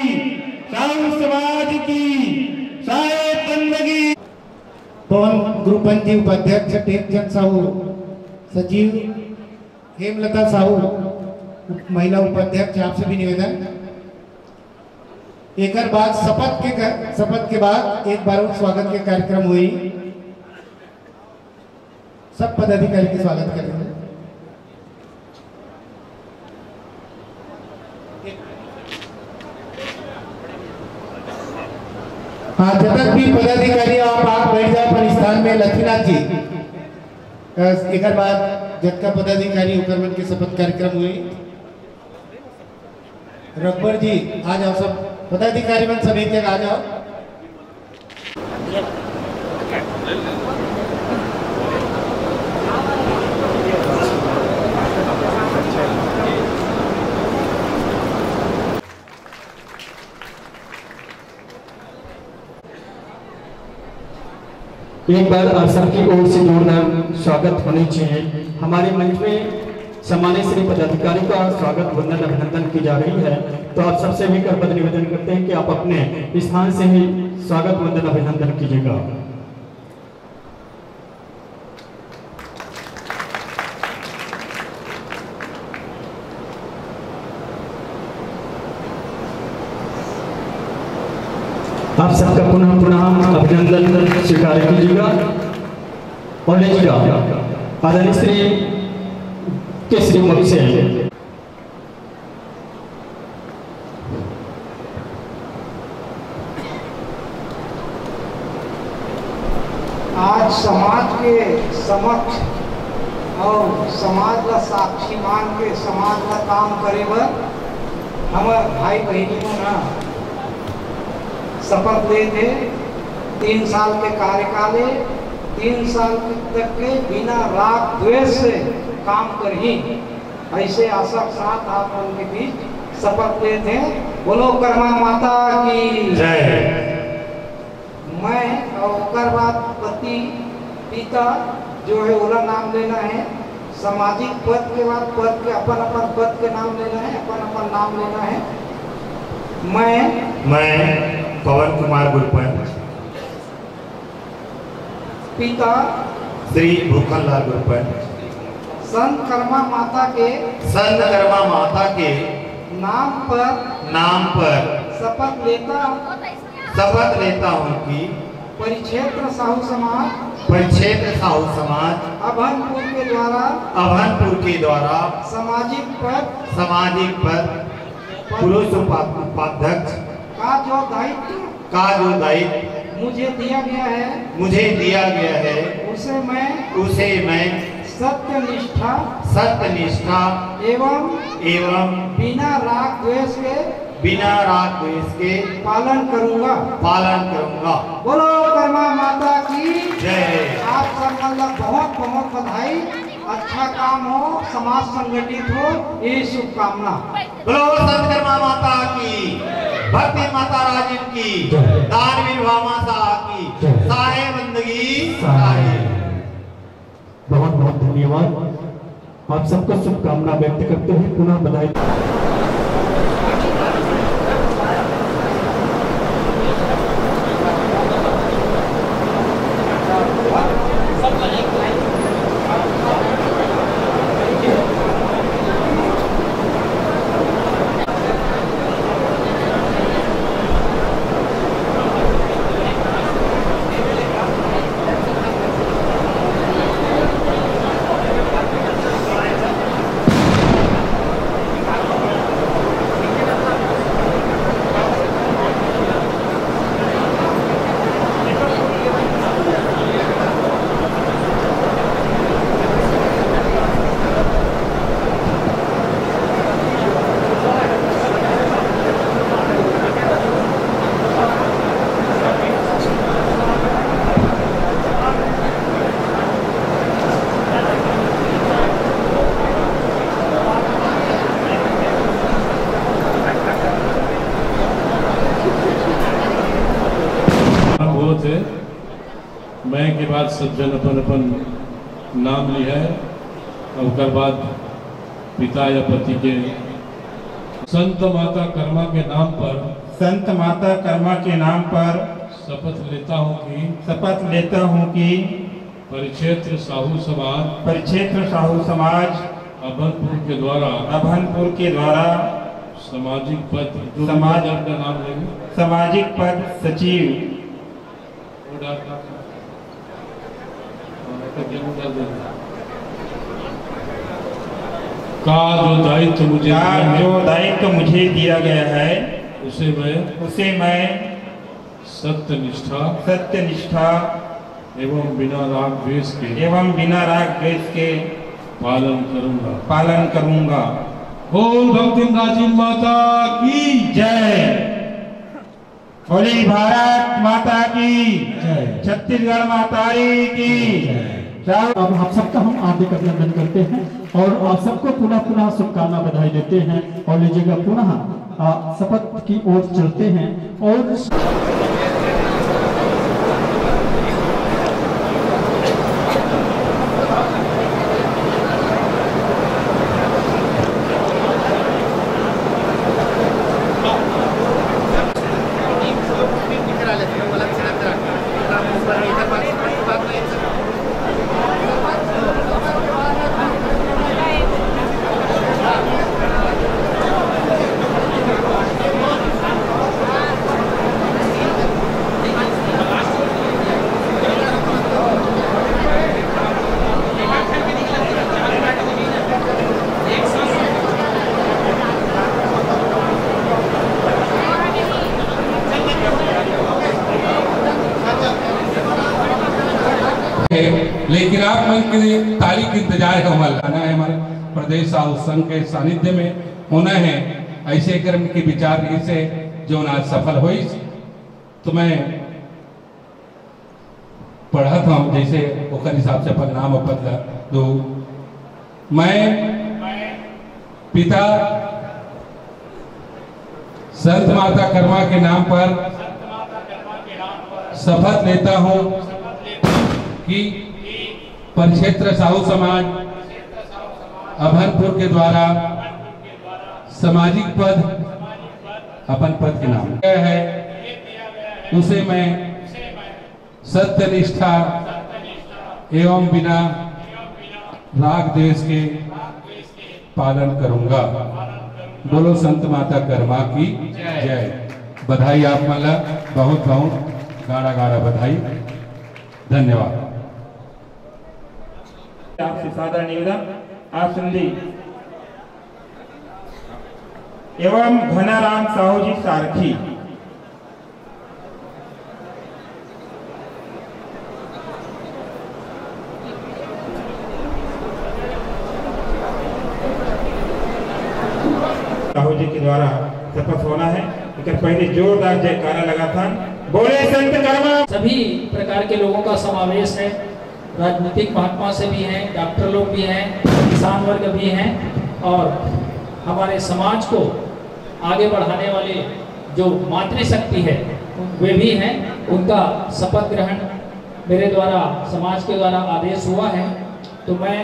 साहू समाज की साहेब बंदगी। पवन ग्रुपंजी उपाध्यक्ष टेकचंद साहू, सचिव हेमलता साहू, महिला उपाध्यक्ष, आपसे भी निवेदन। एक बाद शपथ के बाद एक बार और स्वागत के कार्यक्रम हुई। सब पदाधिकारी के स्वागत करेंगे। हाँ, जब तक भी पदाधिकारी आप बैठ जाओ अपन स्थान में। लक्ष्मीनाथ जी, एक बाद जटका पदाधिकारी उकरमन के शपथ कार्यक्रम हुए। रघुबर जी आ जाओ, सब पदाधिकारी मन सब एक जगह आ जाओ। एक बार आप सबकी ओर से जोरदार स्वागत होनी चाहिए। हमारे मंच में सम्मानित श्री पदाधिकारी का स्वागत वंदन अभिनंदन की जा रही है, तो आप सबसे भी करपत्र निवेदन करते हैं कि आप अपने स्थान से ही स्वागत वंदन अभिनंदन कीजिएगा। आप सबका पुनः पुनः अभिनंदन स्वीकार कीजिएगा और लीजिएगा। आदरणीय श्री के श्रीमुख से आज समाज के समक्ष और समाज का साक्षी मान के समाज का काम करे बर हमारे भाई बहनी मन शपथ ले थे। 3 साल के कार्यकाल, 3 साल तक के बिना राग द्वेष से काम कर ही ऐसे आशा के साथ आप उनके बीच शपथ ले थे। बोलो कर्मा माता की जय। मैं और बाद पति पिता जो है ओला नाम लेना है। सामाजिक पद के बाद पद के अपन पद के नाम लेना है, अपन नाम लेना है। मैं पवन कुमार गुरपंत, पिता श्री भूखनलाल गुरपंत, संत कर्मा माता के नाम पर शपथ लेता हूँ कि परिक्षेत्र साहू समाज अभनपुर के द्वारा सामाजिक पद पुरुष उपाध्यक्ष का जो दायित्व मुझे दिया गया है उसे मैं सत्यनिष्ठा एवं बिना राग द्वेष के पालन करूंगा। बोलो कर्मा माता की जय। आप सब मतलब बहुत बहुत बधाई। अच्छा काम हो, समाज संगठित हो, ये शुभकामना। बोलो संत कर्मा माता की, भक्ति माता राजीव की, दानवीर भामा साहब की, साहेब बंदगी साहेब। बहुत बहुत धन्यवाद। आप सबको शुभकामना व्यक्त करते हुए पुनः बधाई। मैं के बाद सब जन अपन नाम लिया है और बाद पिता या पति के संत माता कर्मा के नाम पर शपथ लेता हूँ कि परिक्षेत्र साहू समाज अभनपुर के द्वारा सामाजिक पद सचिव का जो दायित्व मुझे दिया गया है उसे मैं सत्यनिष्ठा एवं बिना राग द्वेष के पालन करूंगा। बोल भक्ति प्राचीन माता की जय। बोली भारत माता की जय। छत्तीसगढ़ माता की अब आप सबका हम हार्दिक अभिनंदन करते हैं और आप सबको पुनः शुभकामना बधाई देते हैं और लीजिएगा पुनः शपथ की ओर चलते हैं और लेकिन आप मन के लिए ताली की इंतजार है हमारा है हमारे प्रदेश साधु संघ के सानिध्य में होना है। ऐसे कर्म के विचार से जो आज सफल हुई तो मैं पढ़ा था जैसे ओकर हिसाब से अपन नाम पद दो। मैं पिता संत माता कर्मा के नाम पर शपथ लेता हूँ कि परिक्षेत्र साहू समाज अभनपुर के द्वारा सामाजिक पद अपन पद के नाम है उसे मैं सत्यनिष्ठा एवं बिना राग द्वेष के पालन करूंगा। बोलो संत माता कर्मा की जय। बधाई आप मला बहुत गाढ़ा बधाई। धन्यवाद। आपसे सादर निवेदन आप सुनली एवं घनाराम साहू जी सारथी। साहू जी के द्वारा शपथ होना है। लेकिन पहले जोरदार जयकारा लगा था। बोले संत कर्मा। सभी प्रकार के लोगों का समावेश है। राजनीतिक महात्मा से भी हैं, डॉक्टर लोग भी हैं, किसान वर्ग भी हैं और हमारे समाज को आगे बढ़ाने वाले जो मातृशक्ति है वे भी हैं। उनका शपथ ग्रहण मेरे द्वारा समाज के द्वारा आदेश हुआ है तो मैं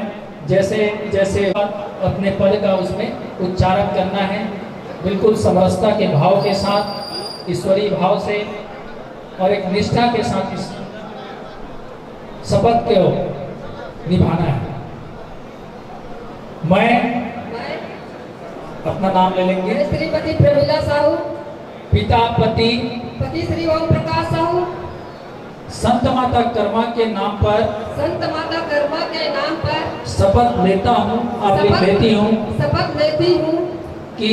जैसे जैसे अपने पद का उसमें उच्चारण करना है बिल्कुल समरसता के भाव के साथ, ईश्वरीय भाव से और एक निष्ठा के साथ इस शपथ को निभाना है। मैं अपना नाम ले लेंगे। श्रीमती प्रमिला साहू। पिता पति श्री ओम प्रकाश साहू। संत माता कर्मा के नाम पर शपथ लेता हूँ और लेती हूँ कि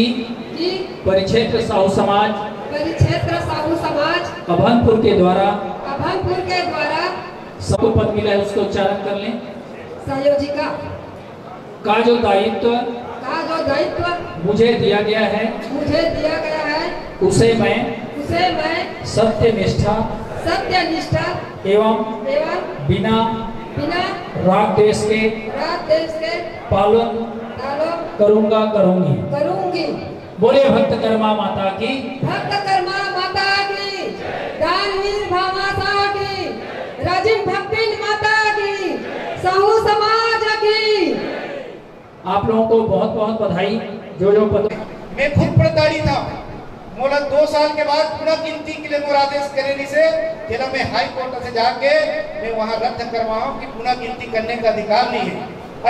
परिक्षेत्र साहू समाज अभनपुर के द्वारा सबको पद मिला है उसको उच्चारण कर लें। संयोजिका का जो दायित्व मुझे दिया गया है उसे मैं सत्यनिष्ठा एवं बिना राग द्वेष के पालन करूंगी। बोले भक्त कर्मा माता की। दानवीर भामाता की। राजीव भक्ति माता की। साहू समाज की। आप लोगों को बहुत बहुत बधाई। जो पद मैं खुद प्रताड़ित था मोला 2 साल के बाद पुनः गिनती के लिए मोर आदेश करेली से जिला में हाई कोर्ट से जाके मैं वहां रद्द करवाऊं कि पुनः गिनती करने का अधिकार नहीं है।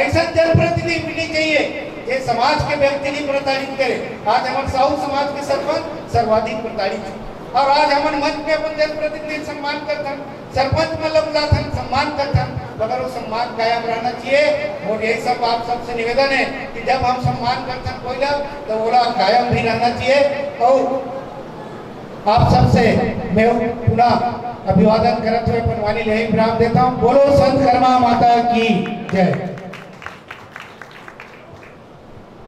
ऐसा जनप्रतिनिधि मिलनी चाहिए ये समाज के व्यक्ति नहीं प्रताड़ित करे। आज हमारे साहू समाज के सरपंच सर्वाधिक प्रताड़ित है और आज हमारे मंच में अपन जनप्रतिनिधि सम्मान करते सरपंच मतलब सम्मान करते मगर वो सम्मान कायम रहना चाहिए। और यही सब आप सबसे निवेदन है कि जब हम सम्मान करते हैं कोई तो वो कायम भी रहना चाहिए। और आप सबसे मैं पुनः अभिवादन करते हुए पनवानी ले विराम देता हूँ। बोलो संत कर्मा माता की जय।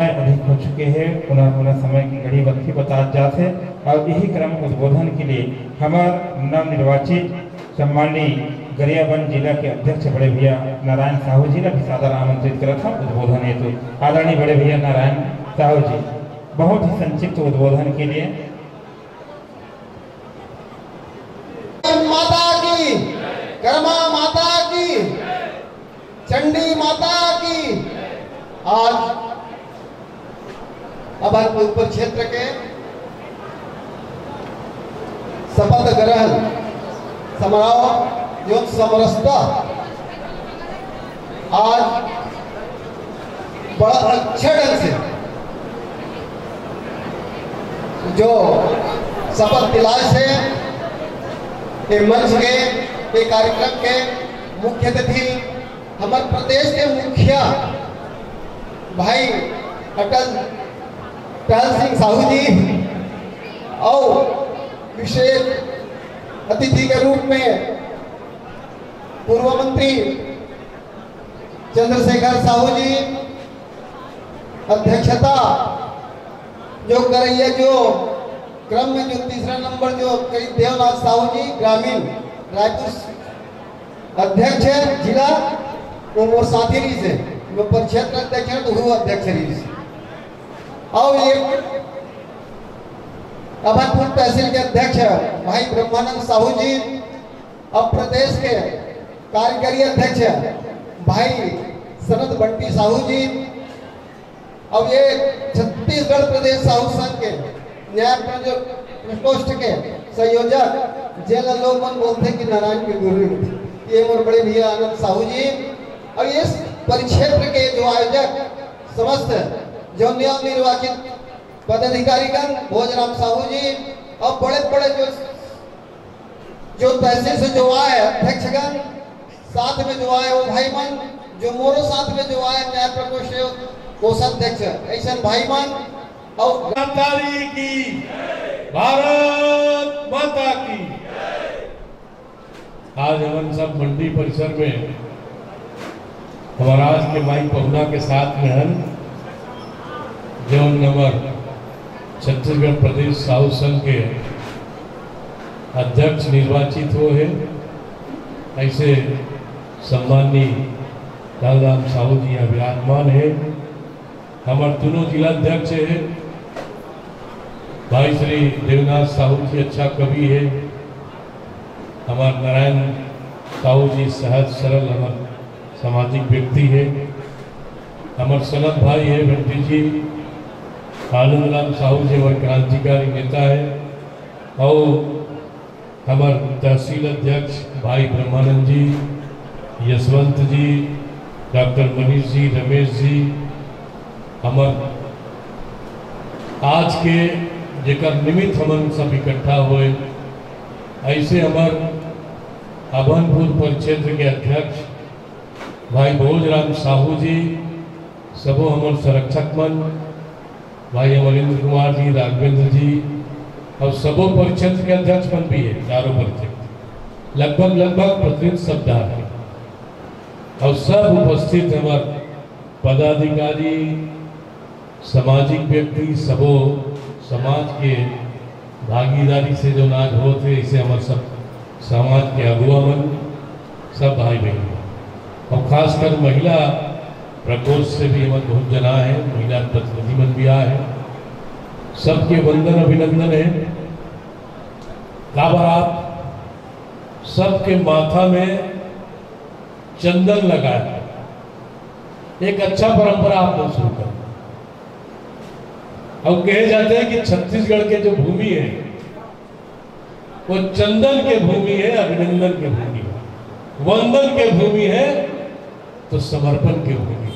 अधिक हो चुके हैं पुनः समय की घड़ी वक्ती बता जाते और यही क्रम उद्बोधन के लिए हमारे नवनिर्वाचित सम्माननीय गरियाबंद जिला के अध्यक्ष बड़े भैया नारायण साहू जी का भी सादर आमंत्रित करा था उद्बोधन हेतु। आदरणीय बड़े भैया नारायण साहू जी बहुत ही संक्षिप्त उद्बोधन के लिए। माता की, कर्मा माता की, चंडी माता की। आज अभनपुर क्षेत्र के शपथ ग्रहण समारोह एवं समरसता आज बड़ा अच्छे ढंग से जो शपथ दिलाए से एक मंच के एक कार्यक्रम के मुख्य अतिथि हमारे प्रदेश के मुखिया भाई अटल सिंह साहू जी और विशेष अतिथि के रूप में पूर्व मंत्री चंद्रशेखर साहू जी अध्यक्षता जो कर रही है, जो क्रम में जो तीसरा नंबर जो देवनाथ साहू जी ग्रामीण रायपुर अध्यक्ष है जिला वो मोर साथी रही से मैं परिक्षेत्र अध्यक्ष है तो वो अध्यक्ष रही से और ये अभनपुर तहसील के अध्यक्ष भाई ब्रह्मानंद साहू जी और प्रदेश के कार्यकारी अध्यक्ष भाई सनत बंटी साहू जी और ये छत्तीसगढ़ प्रदेश साहू संघ के न्याय प्रकोष्ठ के संयोजक जेल लोग मन बोलते कि नारायण के गुरु ये मोर बड़े भैया आनंद साहू जी और इस परिक्षेत्र के जो आयोजक समस्त जो निर्वाचित पदाधिकारीगण भोजराम साहू जी और बड़े बड़े जो तहसील से जो आए अध्यक्षगण साथ में जो आए वो भाई मन जो मोरो साथ में जो आए न्याय प्रकोष्ठ कोषाध्यक्ष ऐसा भाई मन और की भारत माता की। आज हम सब मंडी परिसर में हमारा आज के माई पहुना के साथ में हम जो नंबर छत्तीसगढ़ प्रदेश साहू संघ के अध्यक्ष निर्वाचित हुए हैं ऐसे सम्माननीय लालराम साहू जी यहाँ विराजमान है। हमारे दोनों जिलाध्यक्ष है भाई श्री देवनाथ साहू जी अच्छा कवि है, हमारे नारायण साहू जी सहज सरल हमारे सामाजिक व्यक्ति है, हमारे सनत भाई है बंटी जी, आनंद राम साहू जी हमारे क्रांतिकारी नेता है और हमारे तहसील अध्यक्ष भाई ब्रह्मानंद जी, यशवंत जी, डॉक्टर मनीष जी, रमेश जी, हमारे आज के जेकर निमित्त हम सब इकट्ठा हुए ऐसे हमारे अभनपुर परिक्षेत्र के अध्यक्ष भाई भोजराम साहू जी, सबो हमारे संरक्षक मन भाई अमरिंद्र कुमार जी, राघवेंद्र जी और सबो परिक्षेत्र के अध्यक्ष मन भी है, चारों परिक्षेत्र लगभग प्रतिनिधि शब्दार है और सब उपस्थित हमारे पदाधिकारी सामाजिक व्यक्ति सबो समाज के भागीदारी से जो नाज होते इसे हमारे सब समाज के अगुआ मन सब भाई बहन और खासकर महिला प्रकोष्ठ से भी हमारे बहुत जना है, महिला प्रतिनिधि मन भी आए हैं, सबके वंदन अभिनंदन है। काबर आप सबके माथा में चंदन लगाए एक अच्छा परंपरा आप लोग शुरू करें। अब कहे जाते हैं कि छत्तीसगढ़ के जो भूमि है वो चंदन के भूमि है, अभिनंदन के भूमि है, वंदन के भूमि है तो समर्पण की भूमि।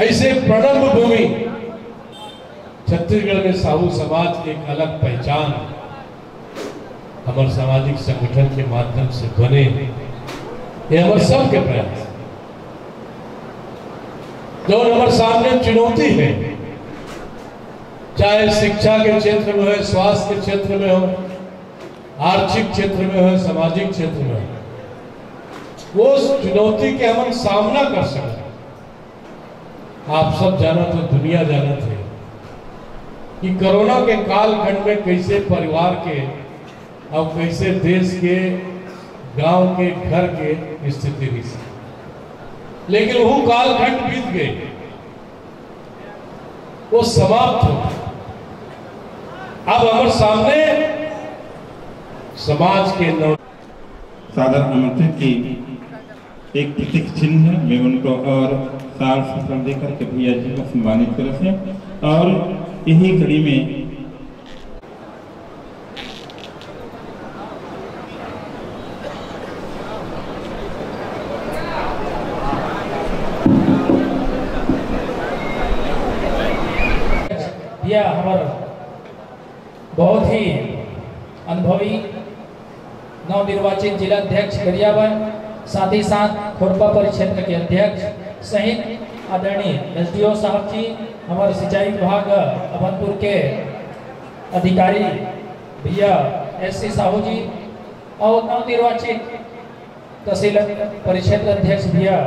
ऐसे प्रणब भूमि छत्तीसगढ़ में साहू समाज की एक अलग पहचान हमारे सामाजिक संगठन के माध्यम से बने, ये हमारे सबके प्रयास। जो हमारे सामने चुनौती है, चाहे शिक्षा के क्षेत्र में हो, स्वास्थ्य के क्षेत्र में हो, आर्थिक क्षेत्र में हो, सामाजिक क्षेत्र में हो, वो चुनौती के हम सामना कर सकते। आप सब जाना तो दुनिया जाना थे कि कोरोना के कालखंड में कैसे परिवार के और कैसे देश के, गांव के, घर के स्थिति रही। लेकिन वो कालखंड बीत गए, वो समाप्त हो। अब हमारे सामने समाज के सादर आमंत्रित की एक प्रतीक चिन्ह है, मैं उनको और साल सफल देकर के भैया जी को सम्मानित कर से। और यही कड़ी में यह हमारा बहुत ही अनुभवी नवनिर्वाचित जिला अध्यक्ष गरियाबंद, साथ ही साथ खोरपा परिक्षेत्र के अध्यक्ष सहित आदरणीय एसडीओ साहब जी, हमारे सिंचाई विभाग अभनपुर के अधिकारी भैया एससी साहू जी और नवनिर्वाचित तहसील परिक्षेत्र अध्यक्ष भैया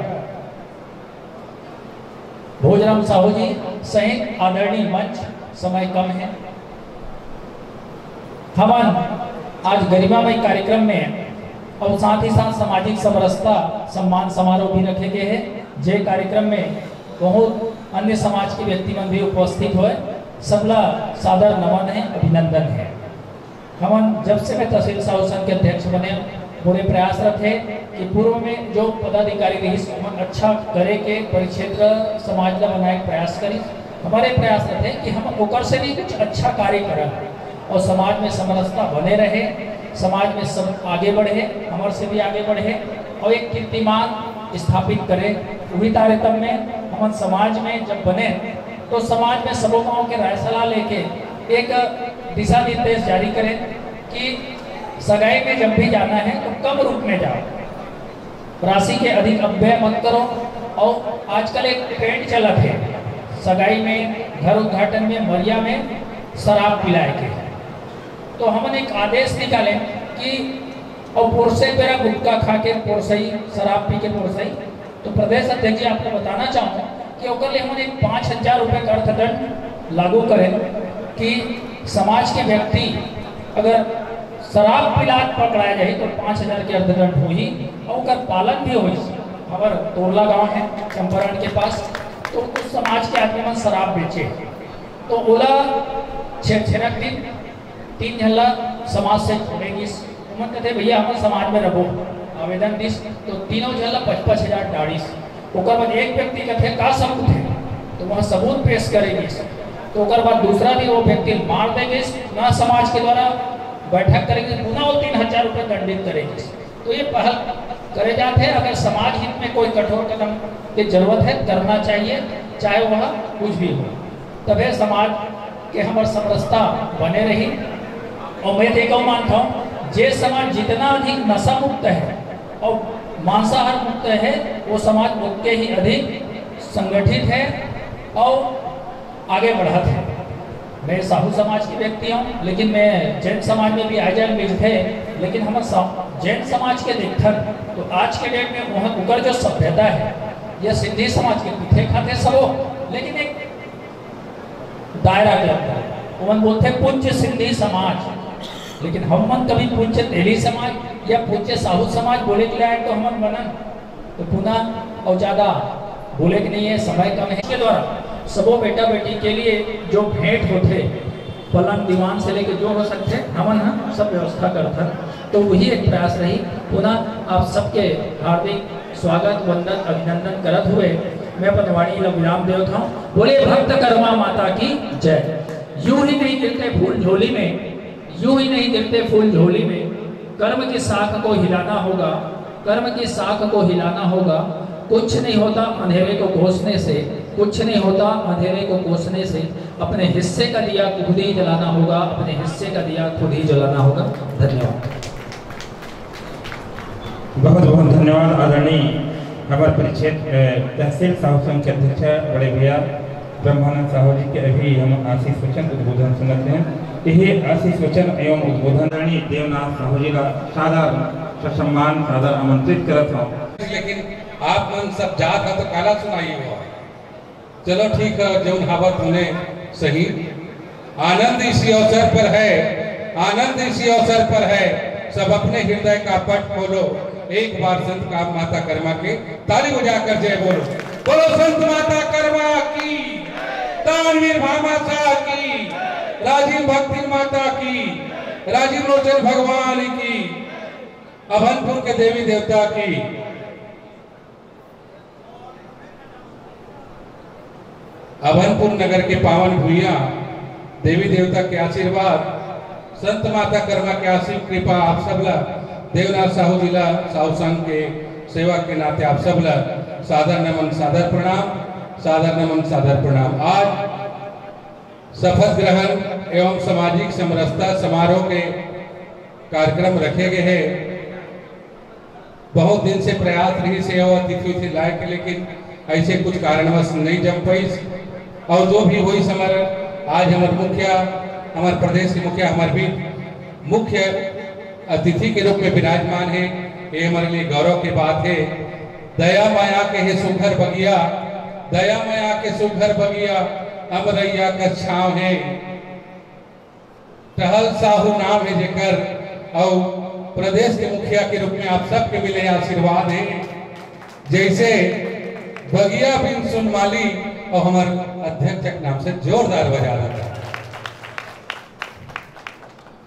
भोजराम साहू जी सहित आदरणीय मंच, समय कम है। हम आज गरिमामय कार्यक्रम में और साथ ही साथ सामाजिक समरसता सम्मान समारोह भी रखे गए हैं। जे कार्यक्रम में बहुत अन्य समाज के व्यक्तिगण भी उपस्थित हुए, सबला सादर नमन है, अभिनंदन है। हम जब से मैं तहसील साहू संघ के अध्यक्ष बने पूरे प्रयासरत है कि पूर्व में जो पदाधिकारी रही अच्छा करे के परिक्षेत्र समाज का बनाए प्रयास करी। हमारे प्रयासरत है कि हम ओकर से भी कुछ अच्छा कार्य करें और समाज में समरसता बने रहे, समाज में सब आगे बढ़े, हमारे से भी आगे बढ़े और एक कीर्तिमान स्थापित करें। वही तारतम्य में हम समाज में जब बने तो समाज में सबों गाँव के राय सलाह लेके एक दिशा निर्देश जारी करें कि सगाई में जब भी जाना है तो कम रूप में जाओ, राशि के अधिक अपव्यय मत करो। और आजकल एक ट्रेंड चला है सगाई में, घर उद्घाटन में, मरिया में शराब पिलाए के, तो हमने एक आदेश निकाले कि और पोरसे पेरा गुटखा खा के पोरसई, शराब पी के पोरसई। तो प्रदेश अध्यक्ष जी आपको बताना चाहूँ कि ओकर लिए हमने 5000 रुपये का अर्थदंड लागू करें कि समाज के व्यक्ति अगर शराब पिलात पकड़ाया जाए तो 5000 के अर्थदंड हो ही और उनका पालन भी हो। हमारे तोरला गांव है चंपारण के पास, तो उस समाज के आदमी में शराब बेचे तो ओला छेड़छेड़क दिन 3 झल्ला समाज से छोड़ेगी। उमन कहते भैया हमारे समाज में रहो, आवेदन दिस तो तीनों झल्ला 55,000 डाड़ीस। ओकर बाद एक व्यक्ति कहते का सबूत है तो वह सबूत पेश करेगी। तो ओकर बाद दूसरा दिन वो व्यक्ति मार देंगे, ना समाज के द्वारा बैठक करेंगे, पुनः वो 3000 रुपये दंडित करेंगे। तो ये पहल करे जाते हैं। अगर समाज हित में कोई कठोर कदम की जरूरत है करना चाहिए, चाहे वह कुछ भी हो, तभी समाज के हमारे समरसता बने रही। और मैं देखा मानता हूँ जे समाज जितना अधिक नशा मुक्त है और मांसाहार मुक्त है वो समाज उतने ही अधिक संगठित है और आगे बढ़त है। मैं साहू समाज की व्यक्ति हूँ, लेकिन मैं जैन समाज में भी आजाद मिल थे, लेकिन हम जैन समाज के देखकर तो आज के डेट में वहाँ उकर जो सभ्यता है यह सिंधी समाज के पीछे खाते सबो, लेकिन एक दायरा के अंदर वो बोलते पूज्य सिंधी समाज, लेकिन हम कभी पूज्य तेली समाज या पूज्य साहू समाज बोले के लायक तो हम बनन तो पुनः और ज़्यादा बोले कि नहीं है, समय कम है। इसके द्वारा सबो बेटा बेटी के लिए जो भेंट होते पलंग दीवान से लेके जो हो सकते हमन सब व्यवस्था करता, तो वही एक प्रयास रही। पुनः आप सबके हार्दिक स्वागत, वंदन, अभिनंदन करत हुए मैं अपनी वाणी विराम देता हूँ। बोले भक्त कर्मा माता की जय। यूं ही नहीं गिरते फूल झोली में, यूं ही नहीं गिरते फूल झोली में, कर्म की साख को हिलाना होगा, कर्म की साख को हिलाना होगा। कुछ नहीं होता अंधेरे को कोसने से, कुछ नहीं होता अंधेरे को कोसने से। अपने हिस्से का दिया खुद ही जलाना होगा, अपने हिस्से का दिया खुद ही जलाना होगा। धन्यवाद। बहुत बहुत धन्यवाद आदरणीय हमारे परिक्षेत्र तहसील साहू संघ के अध्यक्ष बड़े भैया ब्रह्मानंद साहू जी के अभी हम आशीष वचन उद्बोधन सुनते हैं। यही आशीष वचन एवं उद्बोधन आदरणीय देवनाथ साहू जी का सादर सम्मान सादर आमंत्रित करता हूँ। लेकिन आप मन सब जात है तो काला सुनाई हुआ। चलो ठीक है, जो हावत होने सही। आनंद इसी अवसर पर है, आनंद इसी अवसर पर है। सब अपने हृदय का पट खोलो, एक बार संत का माता कर्मा के ताली बजाकर जय बोलो। बोलो संत माता कर्मा की, दानवीर भामाशाह की, राजीव भक्ति माता की, राजीव लोचन भगवान की, अभनपुर के देवी देवता की। अभनपुर नगर के पावन भूइया देवी देवता के आशीर्वाद, संत माता कर्मा के आशीष कृपा आप सबला देवनाथ साहू जिला साहू संघ के सेवा के नाते आप सबला सादर नमन सादर प्रणाम, सादर नमन सादर प्रणाम। आज शपथ ग्रहण एवं सामाजिक समरसता समारोह के कार्यक्रम रखे गए हैं। बहुत दिन से प्रयास रही से अतिथि उतिथि लाए के, लेकिन ऐसे कुछ कारणवश नहीं जम पाई। और जो भी हुई समर आज हमारे मुखिया, हमारे प्रदेश के मुखिया हमारे भी मुख्य अतिथि के रूप में विराजमान है। ये हमारे लिए गौरव की बात है। दया माया के है सुघर बगिया, दया माया के सुघर बगिया, अमरैया का छाव है। टहल साहू नाम है जेकर। और प्रदेश के मुखिया के रूप में आप सबके मिले आशीर्वाद है। जैसे बगिया बिन सुनमाली और हमारे अध्यक्ष के नाम से जोरदार बजा रहा था।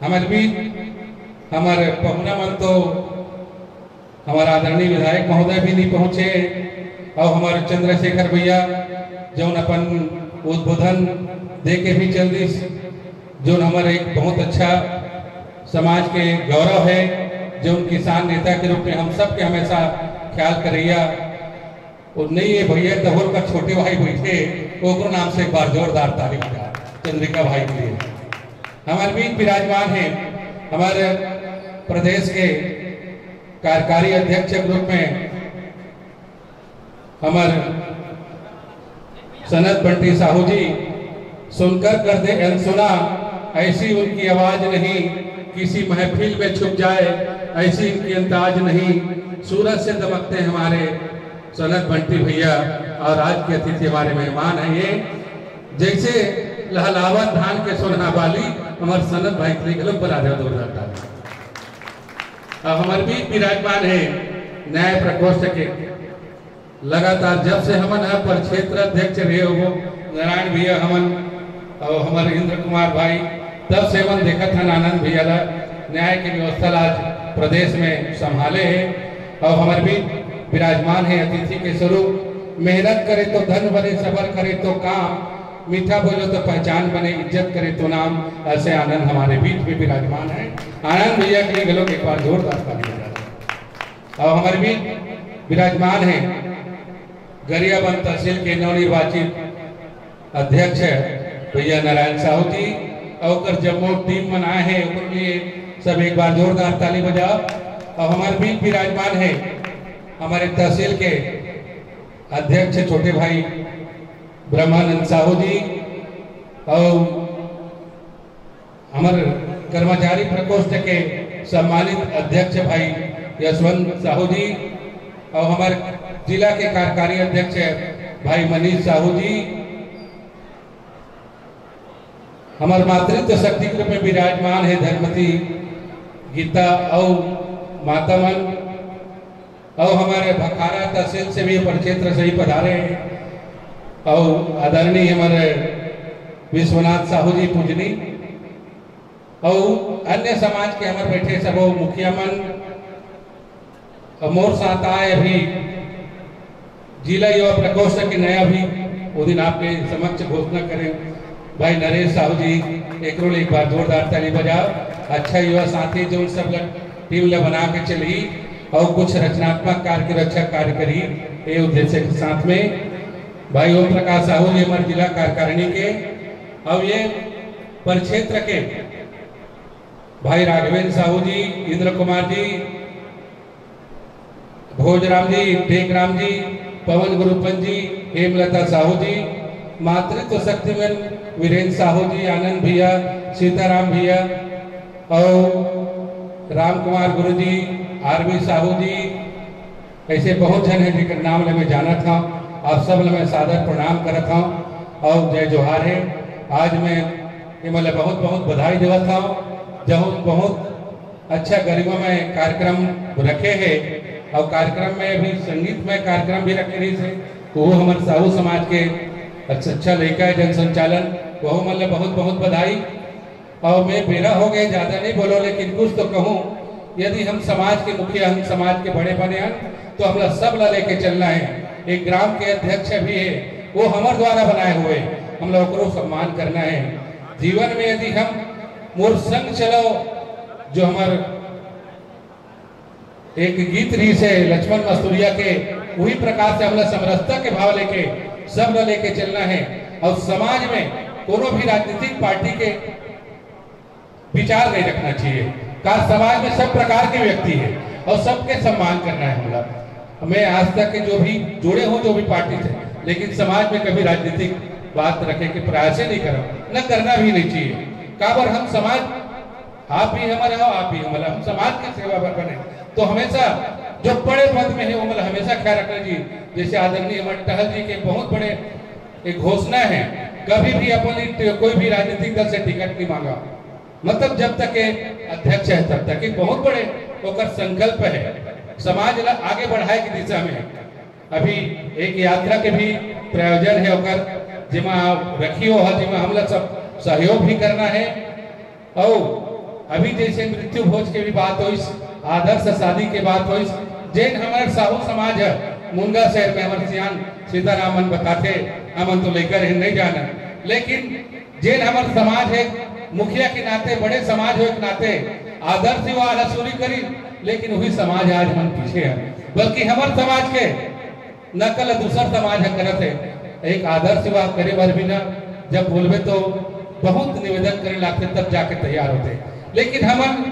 हमारे भी हमारे पहुना मन तो हमारा आदरणीय विधायक महोदय भी नहीं पहुंचे, और हमारे चंद्रशेखर भैया जो अपन उद्बोधन दे के भी चल दी, जो हमारे एक बहुत अच्छा समाज के गौरव है, जो किसान नेता के रूप में हम सब के हमेशा ख्याल करिया। और नहीं ये भैया दहोल का छोटे भाई बैठे, ओकरो नाम से एक बार जोरदार ताली बजा चंद्रिका भाई के लिए। हमारे बीच विराजमान है हमारे प्रदेश के कार्यकारी अध्यक्ष के रूप में हमारे सनत बंटी साहू जी। सुनकर कर दे अनसुना, ऐसी उनकी आवाज नहीं किसी महफिल में छुप जाए, ऐसी इनकी अंदाज नहीं। सूरज से दमकते हमारे सनत बंटी भैया, और आज के अतिथि हमारे मेहमान हैं ये। जैसे लहलावत धान के सोना वाली हमारे सनत भाई गलम पर आ जाता। अब हमारे बीच विराजमान है न्याय प्रकोष्ठ के लगातार जब से हमन पर क्षेत्र अध्यक्ष रहे हो नारायण भैया हमन और हमारे इंद्र कुमार भाई, तब से हमन देखा था आनंद भैया न्याय की व्यवस्था आज प्रदेश में संभाले है। और हमारे बीच विराजमान है अतिथि के स्वरूप। मेहनत करे तो धन बने, सबर करे तो काम, मीठा बोलो तो पहचान बने, इज्जत करे तो नाम। ऐसे आनंद हमारे बीच में विराजमान है। आनंद भैया के लिए गलों एक बार जोरदार ताली बजा। और हमारे बीच विराजमान है गरियाबंद तहसील के नवनिर्वाचित अध्यक्ष भैया नारायण साहू जी, और जम्मू टीम मनाए हैं, उनके लिए सब एक बार जोरदार ताली बजाओ। और हमारे बीच विराजमान है हमारे तहसील के अध्यक्ष छोटे भाई ब्रह्मानंद साहू जी, और हमारे कर्मचारी प्रकोष्ठ के सम्मानित अध्यक्ष भाई यशवंत साहू जी, और हमारे जिला के कार्यकारी अध्यक्ष भाई मनीष साहू जी। हमारे मातृत्व शक्ति के रूप में विराजमान है धर्मवती गीता और माता मन, और हमारे भखारा तहसील से भी परिक्षेत्र से ही पधारे हैं, और आदरणीय हमारे विश्वनाथ साहू जी पूजनी, और अन्य समाज के हमारे बैठे सब मुखिया मन। और मोर साथ आए अभी जिला युवा प्रकोष्ठ के नया भी वो दिन आपके समक्ष घोषणा करें। भाई नरेश साहू जी एक बार जोरदार ताली बजाओ। अच्छा युवा साथी जो सब टीम ले बना के चली और कुछ रचनात्मक कार्य के अच्छा कार्य करी ये उद्देश्य के साथ में भाई ओम प्रकाश साहू जी हमारे जिला कार्यकारिणी के और ये परिक्षेत्र के भाई राघवेंद्र साहू जी, इंद्र कुमार जी, भोजराम जी, टेकराम जी, पवन गुरुपन जी, हेमलता साहू जी, मातृत्व शक्तिमन वीरेंद्र साहू जी, आनंद भैया, सीताराम भैया और राम कुमार गुरु जी, आरबी साहू जी, ऐसे बहुत जन है जिनका नाम मैं जाना था। आप सब मैं सादर प्रणाम करता हूँ और जय जोहार है। आज मैं मतलब बहुत बहुत बधाई देवत था जब बहुत अच्छा गरिमामय कार्यक्रम रखे हैं और कार्यक्रम में भी संगीतमय कार्यक्रम भी रखे रही थे। वो हमारे साहू समाज के अच्छा लेकर है जन संचालन, वो मतलब बहुत बहुत बधाई। और मैं बेरा हो गए, ज़्यादा नहीं बोलो लेकिन कुछ तो कहूँ। यदि हम समाज के मुखिया, हम समाज के बड़े बने हैं तो हम सब ला लेके चलना है। एक ग्राम के अध्यक्ष भी है, वो हमारे द्वारा बनाए हुए, हम लोग को सम्मान करना है। जीवन में यदि हम मोर संग चलो, जो हमारे एक गीत रही से लक्ष्मण मस्तूरिया के, वही प्रकार से हम समरसता के भाव लेके सब लेके चलना है। और समाज में कोनो भी राजनीतिक पार्टी के विचार नहीं रखना चाहिए। का समाज में सब प्रकार के व्यक्ति है और सबके सम्मान करना है। हम मैं आज तक के जो भी जुड़े हो जो भी पार्टी से, लेकिन समाज में कभी राजनीतिक बात रखे के प्रयास नहीं करो, न करना भी नहीं चाहिए। काबर हम समाज, आप भी हमारे हो, आप भी हमारा, हम समाज की सेवा पर बने तो हमेशा जो बड़े पद में है वो मतलब हमेशा ख्याल रखना चाहिए। जैसे आदरणीय हमारे टहल जी के बहुत बड़े एक घोषणा है, कभी भी अपनी कोई भी राजनीतिक दल से टिकट नहीं मांगा, मतलब जब तक अध्यक्ष है तब तक। एक बहुत बड़े ओकर संकल्प है समाज आगे बढ़ाए की दिशा में। अभी एक यात्रा के भी प्रयोजन है ओकर, जिमा रखियो है, जिमा हम लोग सब सहयोग भी करना है। और अभी जैसे मृत्यु भोज के भी बात हो, आदर्श शादी के बात हो, जैन हमारे साहू समाज है मुनगा शहर में हमारे सियान सीतारामन बताते, हम तो लेकर नहीं जाना, लेकिन जैन हमारे समाज है मुखिया के नाते, बड़े समाज हो के नाते आदर्श वो आलसूरी करी, लेकिन वही समाज आज हम पीछे है। बल्कि हमारे समाज के नकल दूसरा समाज है करते एक आदर्श सेवा करे बार भी ना, जब बोलबे तो बहुत निवेदन करे लागते तब जाके तैयार होते। लेकिन हमन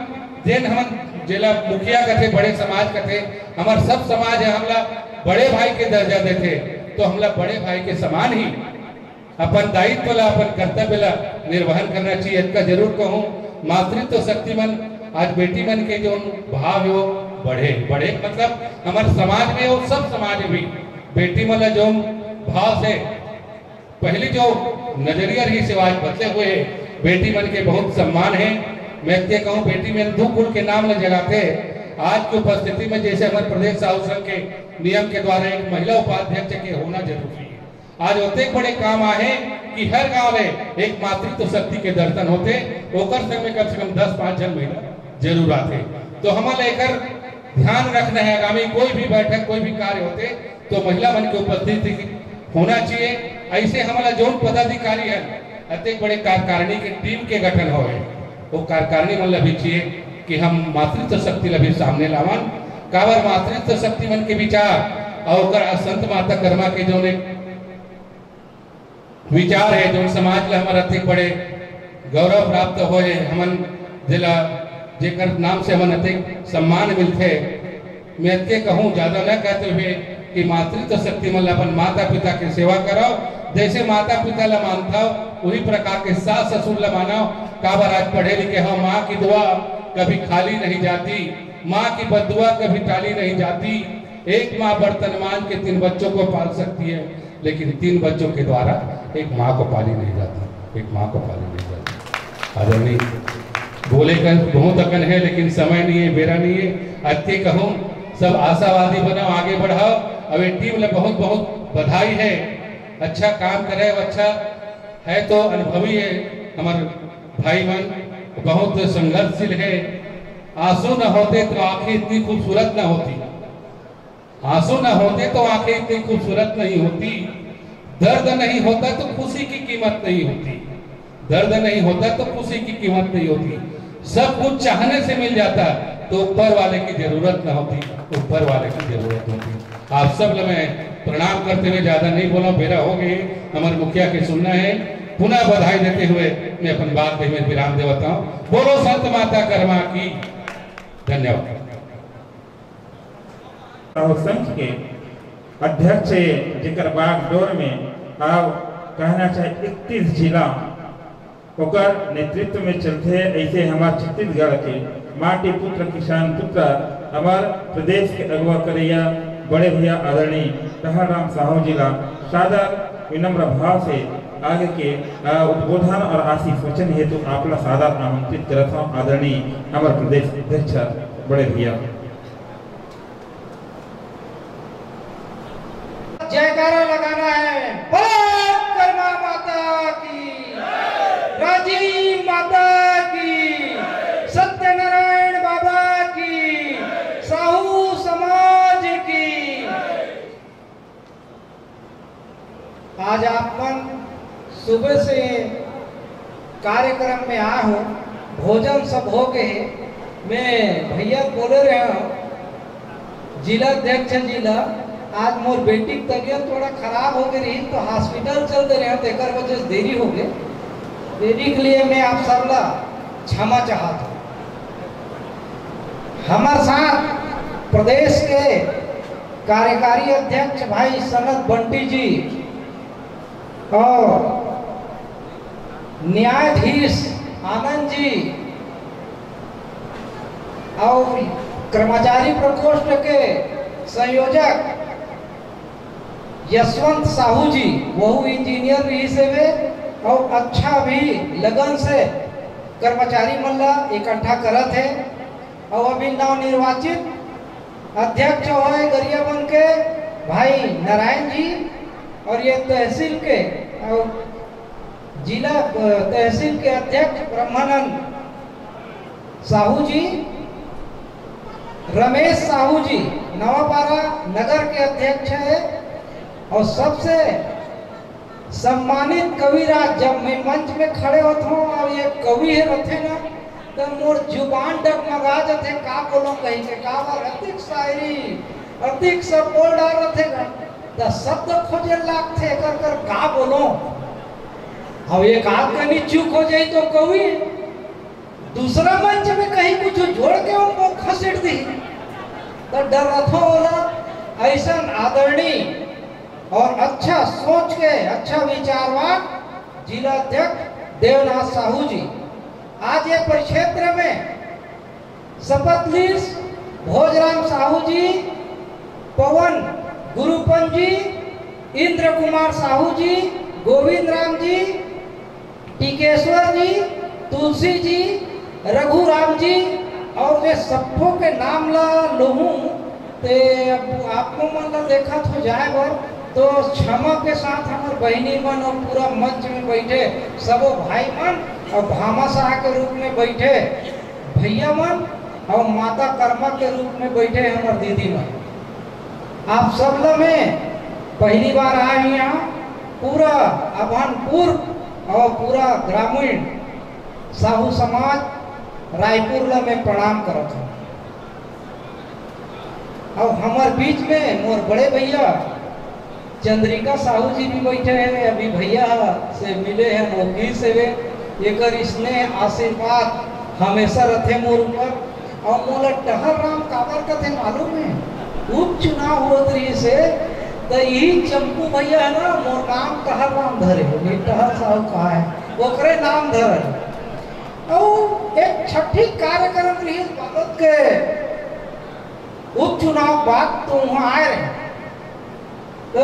जैन हमन जिला मुखिया कथे, बड़े समाज कथे, हमारे सब समाज है, हमला बड़े भाई के दर्जा देते, तो हमला बड़े भाई के समान ही अपन दायित्व ला, अपन कर्तव्य ला निर्वहन करना चाहिए। इसका जरूर कहूँ, मातृत्व शक्तिमन आज बेटी मन के जो भाव है वो बढ़े बढ़े, मतलब हमारे समाज में और सब समाज भी बेटी मन जो भाव से पहले जो नजरिया रही से आज बदले हुए, बेटी मन के बहुत सम्मान है। मैं ये कहूँ बेटी में दो कुल के नाम न जगाते। आज की उपस्थिति में जैसे हमारे प्रदेश साहू संघ के नियम के द्वारा एक महिला उपाध्यक्ष के होना जरूरी है। आज होते बड़े काम आए कि हर गांव में एक मातृत्व शक्ति के दर्शन होते, ओकर संग में कम से कम 10-5 जन महिला जरूर आते। तो हमें लेकर ध्यान रखना है, आगामी कोई भी बैठक कोई भी कार्य होते तो महिला मन की उपस्थिति होना चाहिए। ऐसे हमारा जो पदाधिकारी है अत्यंत बड़े कार्यकारिणी के टीम के गठन हो, वो कार्यकारिणी मतलब भी चाहिए कि हम मातृत्व शक्ति लभी सामने लावन। काबर मातृत्व शक्ति मन के विचार और संत माता कर्मा के जो विचार है, जो समाज ला हमारा अत्यंत बड़े गौरव प्राप्त हो, हमन जिला जेकर नाम से हमन अत्यंत सम्मान मिलते। मैं अत्य कहूँ ज्यादा न कहते हुए कि मातृत्व शक्ति मतलब अपन माता पिता की सेवा करो, जैसे माता पिता ला मानता हो वही प्रकार के सास ससुर ला मानो। काबर आज पढ़े लिखे हो, माँ की दुआ कभी खाली नहीं जाती, माँ की बददुआ कभी टाली नहीं जाती। एक माँ बर्तन मान के 3 बच्चों को पाल सकती है, लेकिन 3 बच्चों के द्वारा एक माँ को पाली नहीं जाती, एक माँ को पाली नहीं जाती। आदरणीय बोले का बहुत अकन है, लेकिन समय नहीं है, बेरा नहीं है। अत्य कहूँ सब आशावादी बनाओ, आगे बढ़ाओ। अब ये टीम में बहुत बहुत बधाई है, अच्छा काम करे, अच्छा है तो अनुभवी है हमारे भाई मन, बहुत संघर्षशील है। आंसू न होते तो आंखें इतनी खूबसूरत न होती। आंसू न होते तो आंखें इतनी खूबसूरत नहीं होती, दर्द नहीं होता तो खुशी की कीमत नहीं होती, दर्द नहीं होता तो खुशी की कीमत नहीं होती। सब कुछ चाहने से मिल जाता तो ऊपर वाले की जरूरत न होती, ऊपर वाले की जरूरत होती। आप सब मैं प्रणाम करते हुए ज्यादा नहीं बोला, बेरा हो गए, हमारे मुखिया के सुनना है। पुनः बधाई देते हुए मैं अपन बात में विराम देता हूँ। बोलो संत माता कर्मा की। धन्यवाद। संघ के अध्यक्ष जिकर बागडोर में आप कहना चाहे 31 जिला ओकर नेतृत्व में चलते हैं। ऐसे हमारे छत्तीसगढ़ के माटी पुत्र किसान पुत्र हमार प्रदेश के अगुआ करैया बड़े भैया आदरणीय टहलराम साहू जी ला सादर विनम्र भाव से आगे के उद्बोधन और आशीष वचन हेतु आपला सादर आमंत्रित करत हूँ। आदरणीय हमारे प्रदेश अध्यक्ष बड़े भैया। जयकारा लगाना है। कर्मा माता की, राजी माता की, सत्यनारायण बाबा की, साहू समाज की। आज अपन सुबह से कार्यक्रम में आए हो, भोजन सब हो गए। मैं भैया बोले रहे हूँ जिला अध्यक्ष जिला, आज मोर बेटी की तबीयत थोड़ा खराब हो गई रही तो हॉस्पिटल चलते रहे तो एक वजह से देरी हो गई। देरी के लिए मैं आप सबला क्षमा चाहता हूँ। हमारे साथ प्रदेश के कार्यकारी अध्यक्ष भाई सनत बंटी जी और न्यायाधीश आनंद जी और कर्मचारी प्रकोष्ठ के संयोजक यशवंत साहू जी, वह इंजीनियर भी से वे और अच्छा भी लगन से कर्मचारी मल्ला इकट्ठा करत है। और अभी नव निर्वाचित अध्यक्ष है गरियाबंद के भाई नारायण जी और ये तहसील के और जिला तहसील के अध्यक्ष ब्रह्मानंद साहू जी, रमेश साहू जी नवापारा नगर के अध्यक्ष है। और सबसे सम्मानित कविराज, जब मैं मंच में खड़े होता हूँ और ये कवि है रहते ना तो मोर जुबान डगमगा जाते, का बोलो कहीं के का बार अधिक शायरी अधिक सब बोल डाल रहते ना तो शब्द खोजे लागते कर का बोलो। अब एक आध कहीं चूक हो जाए तो कवि दूसरा मंच में कहीं कुछ जोड़ के उनको खसेड़ दी तो डर रथो वाला। ऐसा आदरणीय और अच्छा सोच के अच्छा विचारवान जिला अध्यक्ष देवनाथ साहू जी आज ये परिक्षेत्र में शपथलीस भोजराम साहू जी, पवन गुरुपन जी, इंद्र कुमार साहू जी, गोविंद राम जी, टीकेश्वर जी, तुलसी जी, रघुराम जी और वे सबको के नाम ला लोहूं ते आपको मन देखा तो जाए बर तो क्षमा के साथ हमारे बहनी मन और पूरा मंच में बैठे सबो भाई मन और भामाशाह के रूप में बैठे भैया मन और माता कर्मा के रूप में बैठे हमारे दीदी मन। आप सब में पहली बार आए यहाँ पूरा अभनपुर और पूरा ग्रामीण साहू समाज रायपुर ला में प्रणाम करत हूँ। और हमारे बीच में मोर बड़े भैया चंद्रिका साहू जी भी बैठे हैं, अभी भैया से मिले हैं नौकरी से वे एक स्नेह आशीर्वाद हमेशा रखे मोर ऊपर। और मोला टहलराम काबर कथे मालूम है, उपचुनाव होत रही से तो यही चंपू भैया है ना मोर नाम टहलराम धरे हो, टहल साहू कहा है ओकरे नाम धरे। और एक छठी कार्यक्रम रही बाबत के उपचुनाव बाद तो वहाँ आए रहे तो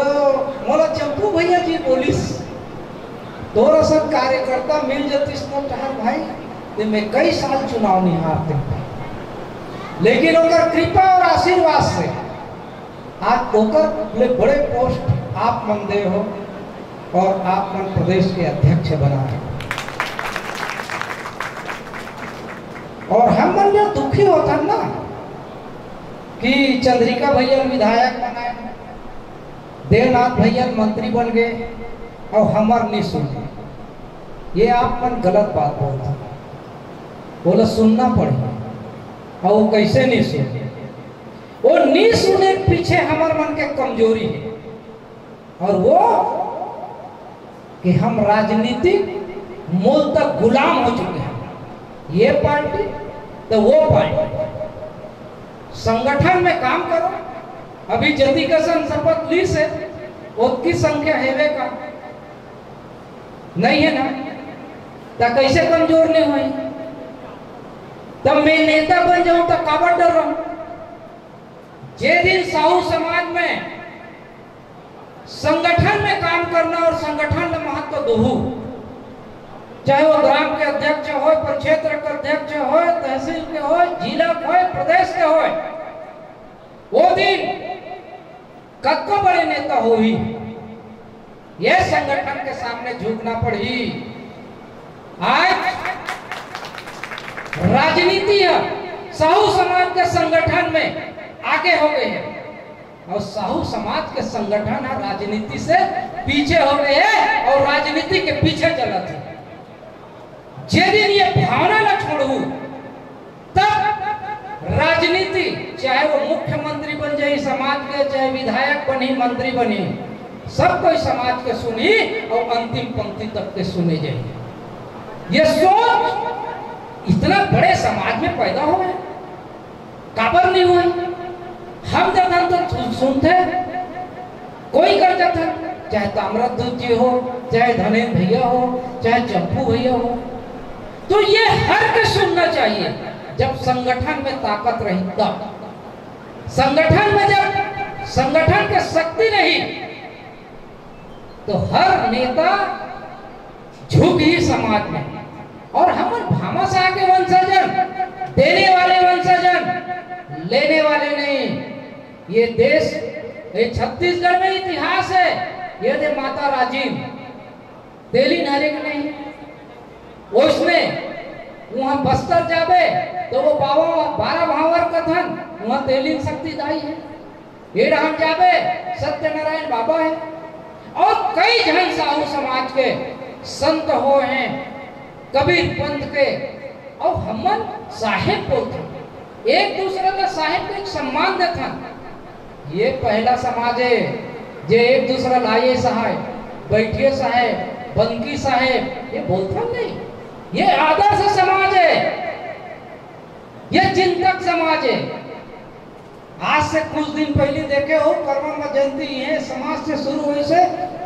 मोला चंपू भैया जी बोलिस दो सब कार्यकर्ता मिल जाती टहल भाई तो मैं कई साल चुनाव नहीं हारते, लेकिन उनका कृपा और आशीर्वाद से आज ओकर बड़े पोस्ट आप मन दे हो और आप मन प्रदेश के अध्यक्ष बना है। और हम मन जो दुखी होता ना कि चंद्रिका भैया विधायक बनाए, देवनाथ भैया मंत्री बन गए और हमार नहीं सुने। ये आप मन गलत बात बोलते, बोला सुनना पड़े और वो कैसे नहीं सुने? वो नहीं सुने पीछे हमार मन के कमजोरी है, और वो कि हम राजनीतिक मूल तक गुलाम हो चुके हैं। ये पार्टी तो वो पार्टी, संगठन में काम करो। अभी जल्दी कसन शपथ ली से उसकी संख्या हेवे का नहीं है ना, तो कैसे कमजोर नहीं हुई? तब मैं नेता बन जाऊं तो काबर डर रहा हूं? जे दिन साहू समाज में संगठन में काम करना और संगठन में महत्व दो, चाहे वो ग्राम के अध्यक्ष हो, प्रक्षेत्र के अध्यक्ष हो, तहसील के हो, जिला के हो, प्रदेश के हो, वो दिन कत्को बड़े नेता हो ही ये संगठन के सामने झुकना पड़ी। आज राजनीति साहू समाज के संगठन में आगे हो गए हैं और साहू समाज के संगठन राजनीति से पीछे हो गए हैं और राजनीति के पीछे चला थे। जे दिन ये भावना न छोड़ू तब राजनीति, चाहे वो मुख्यमंत्री बन जाए समाज के, चाहे विधायक बनी, मंत्री बनी, सब कोई समाज के सुनी और अंतिम पंक्ति तक के सुने जाए। ये सोच इतना बड़े समाज में पैदा हुए, काबर नहीं हुए? हम जब तो सुनते कोई कर जाता, चाहे ताम्रध्वज जी हो, चाहे धनेन्द्र भैया हो, चाहे चंपू भैया हो, तो ये हर के सुनना चाहिए। जब संगठन में ताकत रही तब, संगठन में जब संगठन के शक्ति नहीं तो हर नेता झुक ही समाज में। और हम भामाशाह के वंशजन, देने वाले वंशजन, लेने वाले नहीं। ये देश, ये छत्तीसगढ़ में इतिहास है, ये दे माता राजीव तेली नारे का नहीं, उसमें वहां बस्तर जाबे तो वो 12 भावर कथन वहां तेलीन शक्ति दाई है। ये हम जाबे सत्यनारायण बाबा है और कई जन साहू समाज के संत हो हैं, कबीर पंथ के, और हमन साहेब बोलते, एक दूसरे का साहेब को एक सम्मान देता। ये पहला समाज है जे एक दूसरा लाइए साहेब, बैठिए साहेब, बंकी साहेब, ये बोलता नहीं। ये आदर्श समाज है, ये चिंतक समाज है। आज से कुछ दिन पहले देखे हो कर्मा जयंती है समाज से शुरू हुई से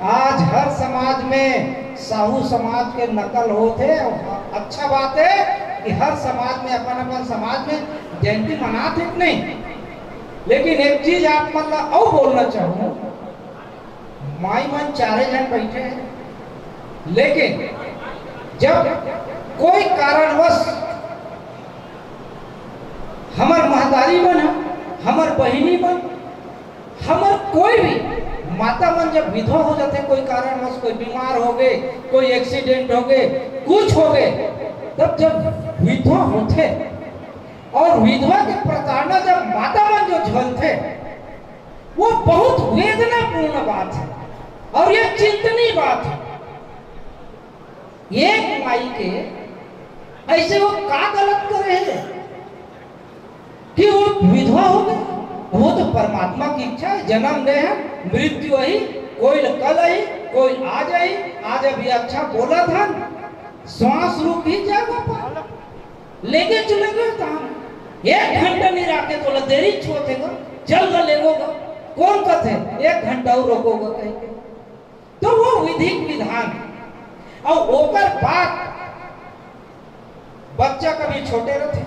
आज हर समाज में साहू समाज के नकल होते। अच्छा बात है कि हर समाज में अपन अपन समाज में जयंती मनाते नहीं, लेकिन एक चीज आप मतलब और बोलना चाहूं, माई मन चारे जन बैठे हैं, लेकिन जब कोई कारणवश हमार महतारी बन, हमार बहिनी बन, हमार कोई भी माता मन जब विधवा हो जाते, कोई कारणवश कोई बीमार हो गए, कोई एक्सीडेंट हो गए, कुछ हो गए, तब जब विधवा होते और विधवा के प्रताड़ना जब माता मन जो झेलते, वो बहुत वेदनापूर्ण बात है और ये चिंतनीय बात है। एक माई के ऐसे वो का गलत करे हैं कि वो विधवा हो गए? वो तो परमात्मा की इच्छा है, जन्म दे है, मृत्यु आई, कोई कल आई, कोई आज आई। आज अभी अच्छा बोला था, श्वास रुक ही जाएगा, लेके चले गए था। 1 घंटा नहीं रखे तो देरी छोड़ेगा, जल्द लेगोगा, कौन कहते 1 घंटा और रोकोगा कहीं? तो वो विधिक विधान और ओकर बाद बच्चा कभी छोटे रहते,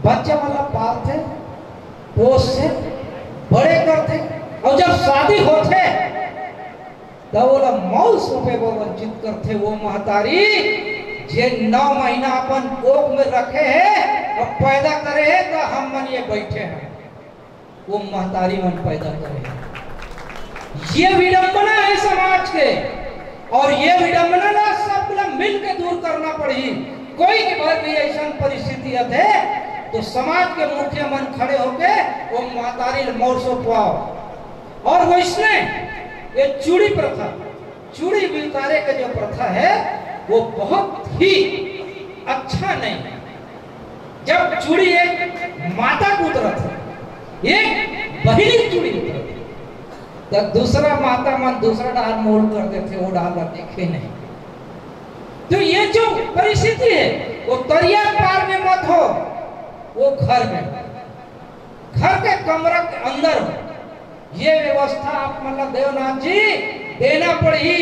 बच्चा मतलब पालते, पोसते, बड़े करते, और जब शादी होते तो बोला मौल सोपे वो वंचित करते। वो महतारी जे 9 महीना अपन कोख में रखे है और पैदा करे है तो हम मन ये बैठे हैं, वो महतारी मन पैदा करे। ये विडंबना है समाज के, और ये विडंबना ना सब मिल के दूर करना पड़ी। कोई के घर भी ऐसा परिस्थिति है तो समाज के मुखिया मन खड़े होके वो मातारी मोर सो पाओ। और वैसने ये चूड़ी प्रथा, चूड़ी बितारे का जो प्रथा है वो बहुत ही अच्छा नहीं। जब चूड़ी एक माता को उतरत है, एक बहिनी चूड़ी उतरत है, तब दूसरा माता मन दूसरा डाल मोड़ कर देते, वो डाल देखे नहीं। तो ये जो परिस्थिति है वो दरिया पार में मत हो, वो घर में, घर के कमरा के अंदर हो। ये व्यवस्था आप मतलब देवनाथ जी देना पड़ी,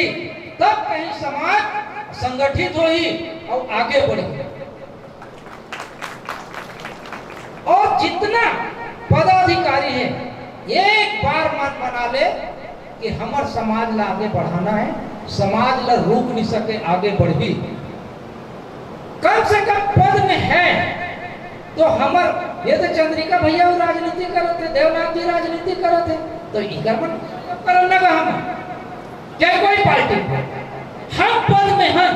तब कहीं समाज संगठित होगी और आगे बढ़ी। और जितना पदाधिकारी है एक बार मन बना ले कि हमार समाज ला आगे बढ़ाना है, समाज ला रोक नहीं सके आगे बढ़ी। कम से कम पद में है तो हमार ये तो चंद्रिका भैया राजनीति करते, देवनाथ जी राजनीति करते, तो करना का हम चाहे कोई पार्टी हम पद में हैं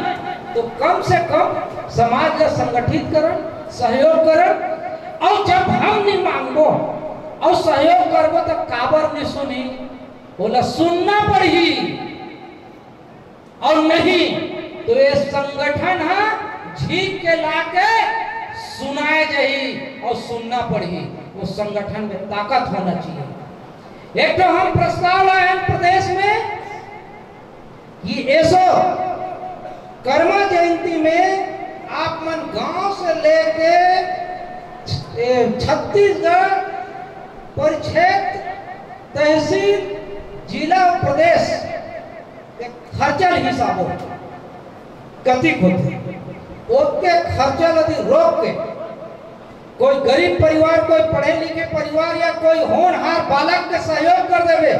तो कम से कम समाज का संगठित करन, सहयोग करन। और जब हम नहीं मांगो और सहयोग करबो तो काबर नहीं सुनी, बोला सुनना पड़ी। और नहीं तो ये संगठन है झीक के लाके सुनाए जाही और सुनना पड़ी। वो संगठन में ताकत होना चाहिए। एक तो हम प्रस्ताव लाए हैं प्रदेश में कि ऐसो कर्मा जयंती में आप मन गांव से लेके छत्तीसगढ़ परिक्षेत्र, तहसील, जिला, प्रदेश खर्चल हिसाब हो कतिक होते, उसके खर्चल यदि रोक के कोई गरीब परिवार, कोई पढ़े लिखे परिवार या कोई होनहार बालक के सहयोग कर देवे।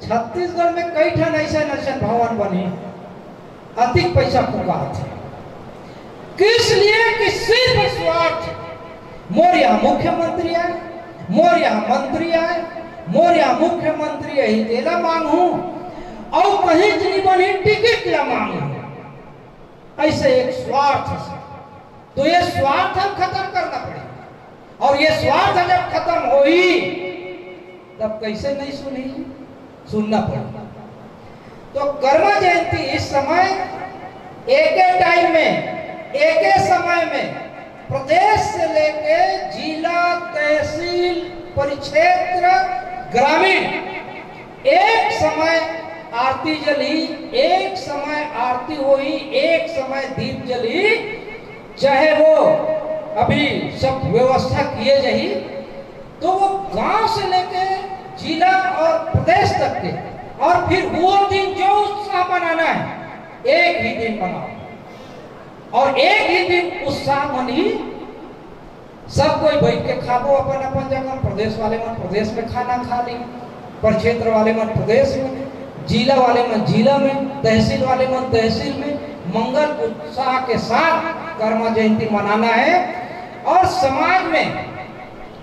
छत्तीसगढ़ में कई ठन ऐसे भवन बने, अधिक पैसा फुकात है। किस लिए कि सिर्फ स्वार्थ, मोर यहाँ मुख्यमंत्री आए, मोर यहाँ मंत्री आए, मोर यहाँ मुख्यमंत्री यही देला मांगू और कहीं नहीं बनी टिकट ला मांगू, ऐसे एक स्वार्थ है। तो ये स्वार्थ हम खत्म करना पड़ेगा। और ये स्वार्थ जब खत्म होई तब कैसे नहीं सुनी, सुनना पड़ेगा। तो कर्मा जयंती इस समय एक टाइम में, एक समय में प्रदेश से लेके जिला, तहसील, परिक्षेत्र, ग्रामीण एक समय आरती जली, एक समय आरती हुई, एक समय दीप जली। चाहे वो अभी सब व्यवस्था किए जाही, तो वो गांव से लेके जिला और प्रदेश तक के, और फिर वो दिन जो उत्साह मनाना है एक ही दिन मनाओ। और एक ही दिन उत्साह मनी, सब कोई बैठ के खाबो अपन अपन जगह। प्रदेश वाले मन प्रदेश में खाना खा ली, परिक्षेत्र वाले मन प्रदेश में, जिला वाले मन जिला में, तहसील वाले मन तहसील में। मंगल उत्साह के साथ कर्मा जयंती मनाना है। और समाज में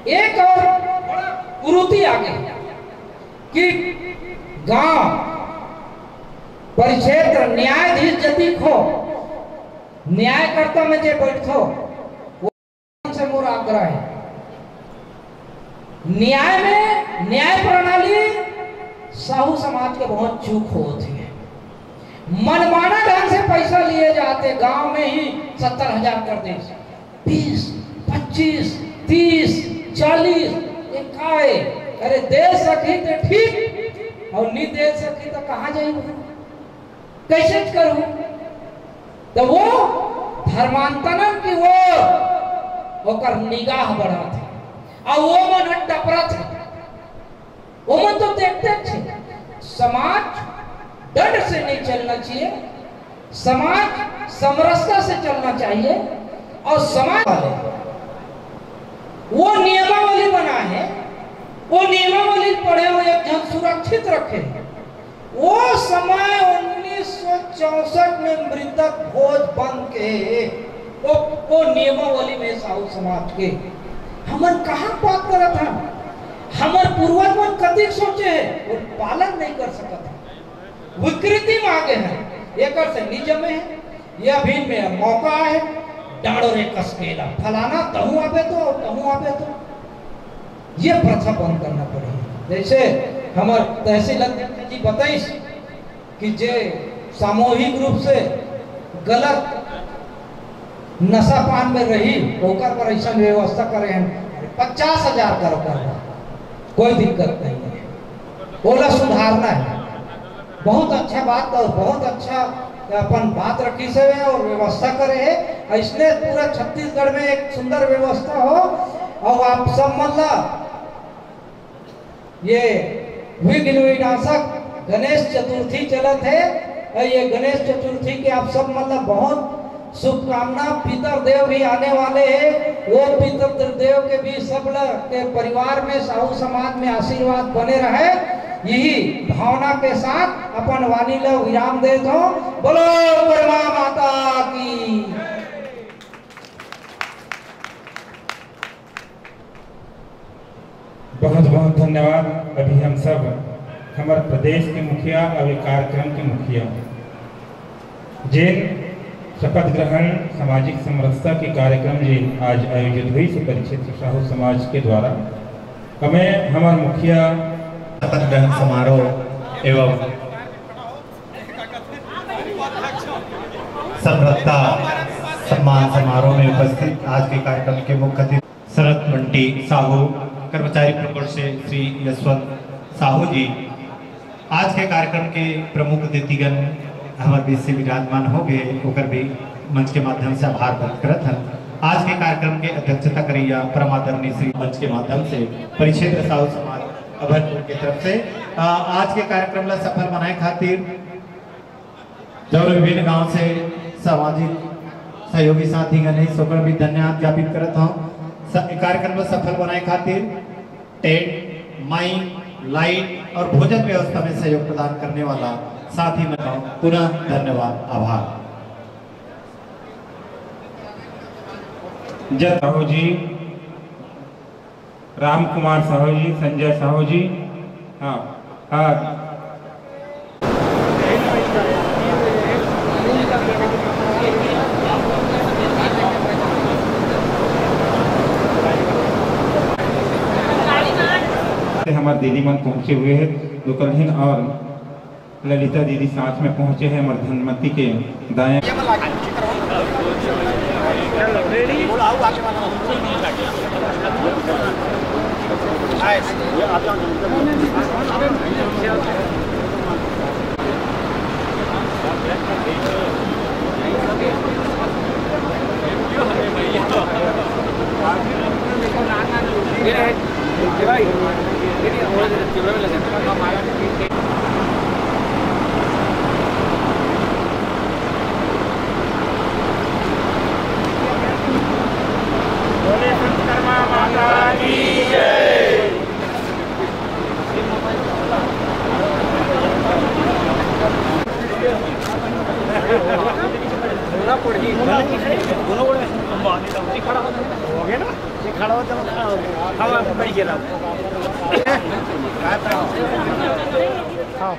एक और बड़ा कुरीति आ गई कि गांव, परिक्षेत्र, न्यायाधीश यदि खो, न्यायकर्ता में जे बैठो, वो से मोर आग्रह है। न्याय में, न्याय प्रणाली साहू समाज के बहुत चूक होती है। मनमाना ढंग से पैसा लिए जाते, गांव में ही 70,000 कर दे, 20, 25, 30, 40, इकाए। अरे दे सकी तो ठीक, और नहीं दे सकी तो कहाँ जाएगी, कैसे करूं? तो वो धर्मांतरण की वो ओकर निगाह बढ़ा थे, और वो मन टपरा थे, वो मन तो देखते थे। समाज डर से नहीं चलना चाहिए, समाज समरसता से चलना चाहिए। और समाज वाले वो नियमावली बना है, वो नियमावली पढ़े हुए जन सुरक्षित रखे। वो समय 1964 में मृतक भोज बन के वो नियमावली में साहू समाज के हमन कहाँ बात करा था। हमार पूर्वज मन कतिक सोचे है, वो पालन नहीं कर सकता, विकृति में आगे है। एक से निज में है, यह भी में मौका है, डाड़ो रे कसकेला फलाना तहु आवे तो ये प्रथा बंद करना पड़ेगी। जैसे हमार तहसील अध्यक्ष जी बताइस कि जे सामूहिक रूप से गलत नशा पान में रही ओकर पर ऐसा व्यवस्था करे हैं 50,000 करो कोई दिक्कत नहीं है, ओला सुधारना है। बहुत अच्छा बात और बहुत अच्छा अपन बात रखी से और व्यवस्था करे है, इसलिए पूरा छत्तीसगढ़ में एक सुंदर व्यवस्था हो। और आप सब मतलब ये विघ्न विनाशक गणेश चतुर्थी चलत है, ये गणेश चतुर्थी के आप सब मतलब बहुत शुभकामना। पितर देव भी आने वाले हैं, वो पितर देव के भी सब के परिवार में साहू समाज में आशीर्वाद बने रहे, यही भावना के साथ अपन वाणी लोग विराम देते हो। बोलो कर्मा माता की। बहुत बहुत धन्यवाद। अभी हम सब हमारे प्रदेश के मुखिया और कार्यक्रम के मुखिया जिन शपथ ग्रहण सामाजिक समरसता के कार्यक्रम जी आज आयोजित हुई से परिक्षेत्र साहू समाज के द्वारा हमें हमारे मुखिया शपथ ग्रहण समारोह एवं समरसता सम्मान समारोह में उपस्थित आज के कार्यक्रम के मुख्य अतिथि शरद बंटी साहू, कर्मचारी प्रकोष्ठ से श्री यशवंत साहू जी, आज के कार्यक्रम के प्रमुख अतिथिगण हमारे बीच से विराजमान हो गए होकर भी मंच के माध्यम से आभार व्यक्त करत हैं। आज के कार्यक्रम के अध्यक्षता करिया परम आदरणीय श्री मंच के माध्यम से परिक्षेत्र साहू समाज अभयपुर की तरफ से आज के कार्यक्रम ला सफल बनाए खातिर जो विभिन्न गांव से सामाजिक सहयोगी साथी गण सोकर भी धन्यवाद ज्ञापित करत हूँ। कार्यक्रम में सफल बनाए खातिर टेंट, माइक, लाइट और भोजन व्यवस्था में सहयोग प्रदान करने वाला साथी में पुनः धन्यवाद आभार। जय साहू जी, राम कुमार साहू जी, संजय साहू जी, हाँ हमारे दीदी मन पहुंचे हुए हैं, दुकलहीन और ललिता दीदी साथ में पहुंचे हैं हमारे धनमती के दाएं। हाँ